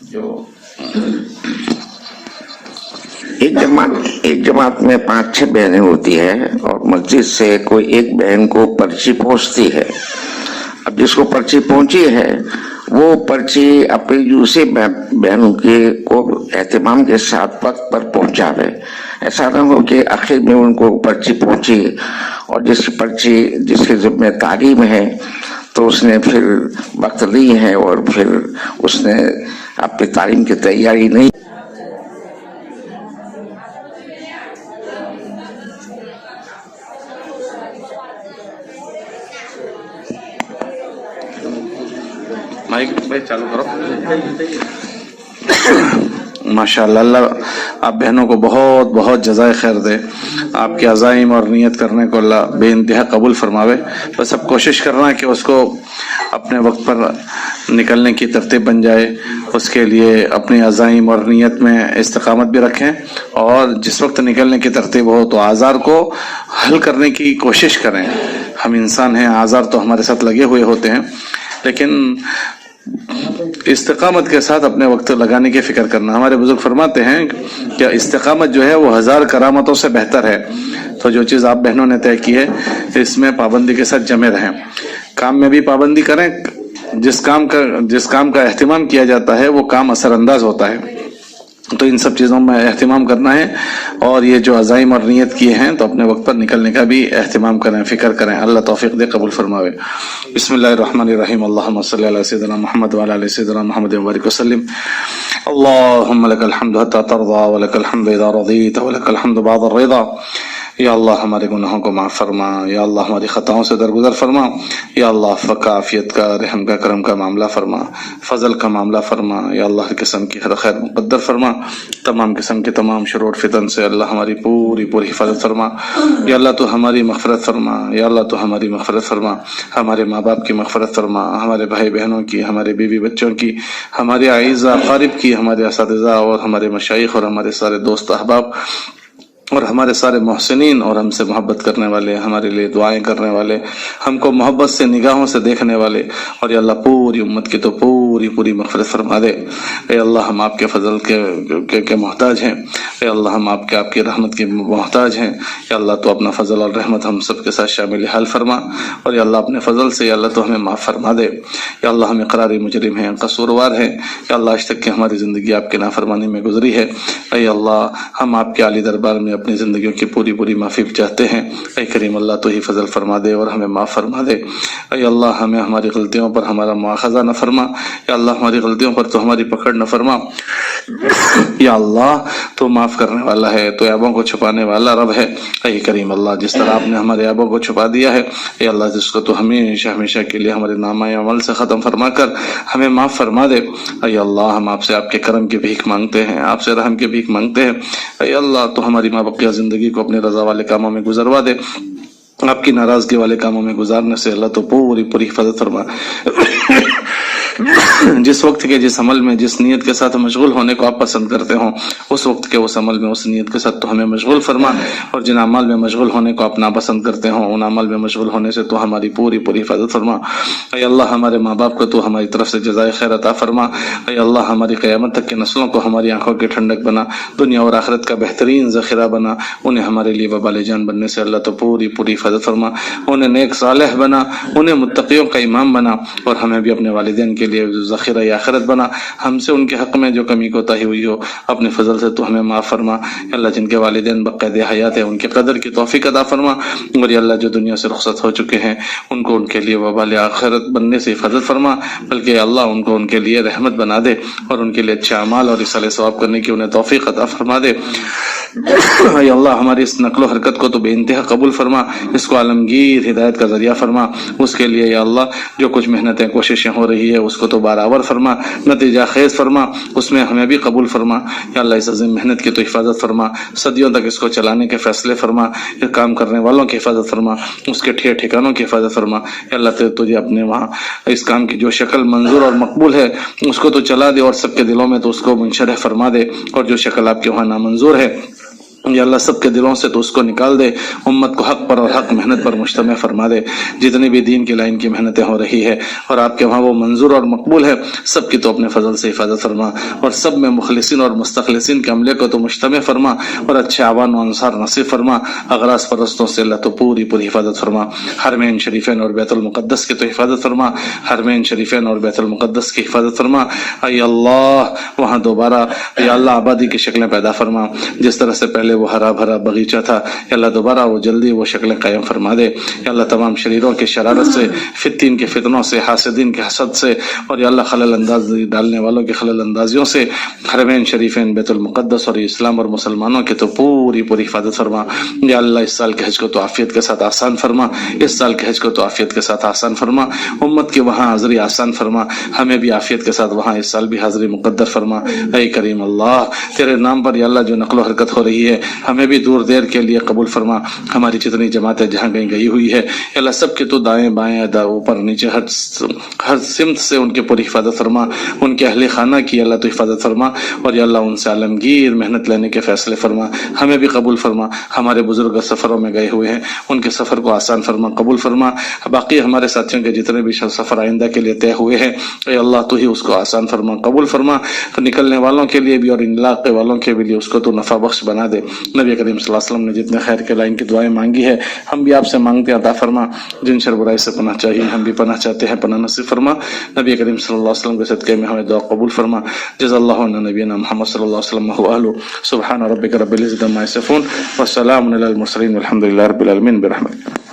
S2: جو ایک جماعت میں 5-6 بہنیں ہوتی ہے, اور مسجد سے کوئی ایک بہن کو پرچی پہنچتی ہے. اب جس کو پرچی پہنچی ہے وہ پرچی اپنی دوسری بہنوں کو اہتمام کے ساتھ وقت پر پہنچاوے. ایسا نہ ہو کہ آخر میں ان کو پرچی پہنچی اور جس کے ذمہ تعلیم ہے تو اس نے پھر وقت لی ہے اور پھر اس نے اپنی تعلیم کی تیاری نہیں.
S1: چالو کرو. ماشاءاللہ, اللہ آپ بہنوں کو بہت بہت جزائے خیر دے. آپ کے عزائم اور نیت کرنے کو اللہ بے انتہا قبول فرماوے. بس اب کوشش کرنا کہ اس کو اپنے وقت پر نکلنے کی ترتیب بن جائے. اس کے لیے اپنی عزائم اور نیت میں استقامت بھی رکھیں, اور جس وقت نکلنے کی ترتیب ہو تو آزار کو حل کرنے کی کوشش کریں. ہم انسان ہیں, آزار تو ہمارے ساتھ لگے ہوئے ہوتے ہیں, لیکن استقامت کے ساتھ اپنے وقت لگانے کی فکر کرنا. ہمارے بزرگ فرماتے ہیں کہ استقامت جو ہے وہ 1000 کرامتوں سے بہتر ہے. تو جو چیز آپ بہنوں نے طے کی ہے اس میں پابندی کے ساتھ جمے رہیں. کام میں بھی پابندی کریں. جس کام کا اہتمام کیا جاتا ہے وہ کام اثر انداز ہوتا ہے, تو ان سب چیزوں میں اہتمام کرنا ہے. اور یہ جو عزائم اور نیت کیے ہیں تو اپنے وقت پر نکلنے کا بھی اہتمام کریں, فکر کریں. اللہ توفیق دے, قبول فرماوے. بسم اللہ الرحمن الرحیم. اللہم صلی علی سیدنا محمد وعلی آل سیدنا محمد وبارک وسلم. اللہم لک الحمد حتی ترضى ولک الحمد اذا رضیت ولک الحمد بعد الرضا. یا اللہ ہمارے گناہوں کو معاف فرما, یا اللہ ہماری خطاؤں سے درگزر فرما, یا اللہ عفو عافیت کا, رحم کا, کرم کا معاملہ فرما, فضل کا معاملہ فرما. یا اللہ ہر قسم کی ہر خیر مقدر فرما. تمام قسم کے تمام شرور فتن سے اللہ ہماری پوری حفاظت فرما. یا اللہ تو ہماری مغفرت فرما, یا اللہ تو ہماری مغفرت فرما. ہمارے ماں باپ کی مغفرت فرما, ہمارے بھائی بہنوں کی, ہمارے بیوی بچوں کی, ہمارے اعزاء اقارب کی, ہمارے اساتذہ اور ہمارے مشائخ اور ہمارے سارے دوست احباب اور ہمارے سارے محسنین اور ہم سے محبت کرنے والے, ہمارے لیے دعائیں کرنے والے, ہم کو محبت سے نگاہوں سے دیکھنے والے, اور یا اللہ پوری امت کی تو پوری مغفرت فرما دے. اے اللہ ہم آپ کے فضل کے محتاج ہیں. اے اللہ ہم آپ کی رحمت کے محتاج ہیں. یا اللہ تو اپنا فضل اور رحمت ہم سب کے ساتھ شامل حال فرما, اور یا اللہ اپنے فضل سے یا اللہ تو ہمیں معاف فرما دے. یا اللہ ہم اقراری مجرم ہیں, قصوروار ہیں. یا اللہ آج تک کہ ہماری زندگی آپ کے نافرمانی میں گزری ہے. اے اللہ ہم آپ کے عالی دربار میں اپنی زندگیوں کی پوری معافی چاہتے ہیں. اے کریم اللہ تو ہی فضل فرما دے اور ہمیں معاف فرما دے. اے اللہ ہمیں ہماری غلطیوں پر ہمارا مواخذہ نہ فرما. یا اللہ ہماری غلطیوں پر تو ہماری پکڑ نہ فرما. یا اللہ تو معاف کرنے والا ہے, تو عیبوں کو چھپانے والا رب ہے. اے کریم اللہ جس طرح آپ نے ہمارے عیبوں کو چھپا دیا ہے, اے اللہ جس کو تو ہمیشہ کے لیے ہمارے نامہ عمل سے ختم فرما کر ہمیں معاف فرما دے. اے اللہ ہم آپ سے آپ کے کرم کی بھیک مانگتے ہیں, آپ سے رحم کی بھیک مانگتے ہیں. اے اللہ تو ہماری مابقیہ زندگی کو اپنے رضا والے کاموں میں گزروا دے. آپ کی ناراضگی والے کاموں میں گزارنے سے اللہ تو پوری حفاظت فرما. جس وقت کے جس عمل میں جس نیت کے ساتھ مشغول ہونے کو آپ پسند کرتے ہوں, اس وقت کے اس عمل میں اس نیت کے ساتھ تو ہمیں مشغول فرما. اور جن اعمال میں مشغول ہونے کو آپ ناپسند کرتے ہوں, ان اعمال میں مشغول ہونے سے تو ہماری پوری حفاظت فرما. اے اللہ ہمارے ماں باپ کو تو ہماری طرف سے جزائے خیر عطا فرما. اے اللہ ہماری قیامت تک کی نسلوں کو ہماری آنکھوں کی ٹھنڈک بنا, دنیا اور آخرت کا بہترین ذخیرہ بنا. انہیں ہمارے لیے وبال جان بننے سے اللہ تو پوری حفاظت فرما. انہیں نیک صالح بنا, انہیں متقیوں کا امام بنا, اور ہمیں بھی اپنے والدین کے کے لیے ذخیرہ آخرت بنا. ہم سے ان کے حق میں جو کمی کوتاہی ہوئی ہو اپنے فضل سے تو ہمیں معاف فرما. اللہ جن کے والدین بقید حیات ہیں ان کے قدر کی توفیق عطا فرما. اور یا اللہ جو دنیا سے رخصت ہو چکے ہیں ان کو ان کے لیے وبال آخرت بننے سے حفاظت فرما، بلکہ اللہ ان کو ان کے لیے رحمت بنا دے اور ان کے لیے اچھے اعمال اور اصلاح ثواب کرنے کی انہیں توفیق عطا فرما دے. اے اللہ ہماری اس نقل و حرکت کو تو بے انتہا قبول فرما، اس کو عالمگیر ہدایت کا ذریعہ فرما. اس کے لیے یا اللہ جو کچھ محنتیں کوششیں ہو رہی ہے اس کو تو برابر فرما، نتیجہ خیز فرما، اس میں ہمیں بھی قبول فرما. یا اللہ اس عظیم محنت کی تو حفاظت فرما، صدیوں تک اس کو چلانے کے فیصلے فرما، کام کرنے والوں کی حفاظت فرما، اس کے ٹھکانوں کی حفاظت فرما. یا اللہ تجھے اپنے وہاں اس کام کی جو شکل منظور اور مقبول ہے اس کو تو چلا دے اور سب کے دلوں میں تو اس کو منشرح فرما دے، اور جو شکل آپ کے وہاں نامنظور ہے یا اللہ سب کے دلوں سے تو اس کو نکال دے. امت کو حق پر اور حق محنت پر مجتمع فرما دے. جتنی بھی دین کی لائن کی محنتیں ہو رہی ہے اور آپ کے وہاں وہ منظور اور مقبول ہے، سب کی تو اپنے فضل سے حفاظت فرما، اور سب میں مخلصین اور مستخلصین کے عملے کو تو مجتمع فرما، اور اچھے اعوان و انصار نصیب فرما. اغراض پرستوں سے اللہ تو پوری حفاظت فرما. حرمین شریفین اور بیت المقدس کی تو حفاظت فرما، حرمین شریفین اور بیت المقدس کی حفاظت فرما. اے اللہ وہاں دوبارہ یا اللہ آبادی کی شکلیں پیدا فرما، جس طرح سے پہلے وہ ہرا بھرا باغیچہ تھا یا اللہ دوبارہ وہ جلدی وہ شکلیں قائم فرما دے. یا اللہ تمام شریروں کی شرارت سے، فتین کے فتنوں سے، حاسدین کے حسد سے، اور یا اللہ خلل انداز ڈالنے والوں کی خلل اندازیوں سے حرمین شریفین بیت المقدس اور اسلام اور مسلمانوں کی تو پوری حفاظت فرما. یا اللہ اس سال کے حج کو تو عافیت کے ساتھ آسان فرما، اس سال کے حج کو تو عافیت کے ساتھ آسان فرما. امت کی وہاں حاضری آسان فرما، ہمیں بھی عافیت کے ساتھ وہاں اس سال بھی حاضری مقدر فرما. اے کریم اللہ تیرے نام پر یا اللہ جو نقل و حرکت ہو رہی ہے ہمیں بھی دور دیر کے لیے قبول فرما. ہماری جتنی جماعتیں جہاں کہیں گئی ہوئی ہے اللہ سب کے تو دائیں بائیں اوپر نیچے ہر سمت سے ان کے پوری حفاظت فرما. ان کے اہل خانہ کی اللہ تو حفاظت فرما، اور یا اللہ ان سے عالمگیر محنت لینے کے فیصلے فرما. ہمیں بھی قبول فرما. ہمارے بزرگ سفروں میں گئے ہوئے ہیں ان کے سفر کو آسان فرما، قبول فرما. باقی ہمارے ساتھیوں کے جتنے بھی سفر آئندہ کے لیے طے ہوئے ہیں اے اللہ تو ہی اس کو آسان فرما، قبول فرما. نکلنے والوں کے لیے بھی اور ان علاقے والوں کے بھی اس کو تو نفع بخش بنا دے. نبی کریم صلی اللہ علیہ وسلم نے جتنے خیر کے لائن کی دعائیں مانگی ہے ہم بھی آپ سے مانگتے ہیں عطا فرما. جن شر برائی سے پناہ چاہیے ہم بھی پناہ چاہتے ہیں، پناہ نصیب فرما. نبی کریم صلی اللہ علیہ وسلم کے صدقے میں ہمیں دعا قبول فرما. جزا اللہ عنا نبینا محمد صلی اللہ علیہ وسلم وآلہ. سبحان ربک رب العزۃ عما یصفون وسلام علی المرسلین والحمد للہ رب العالمین برحمتک.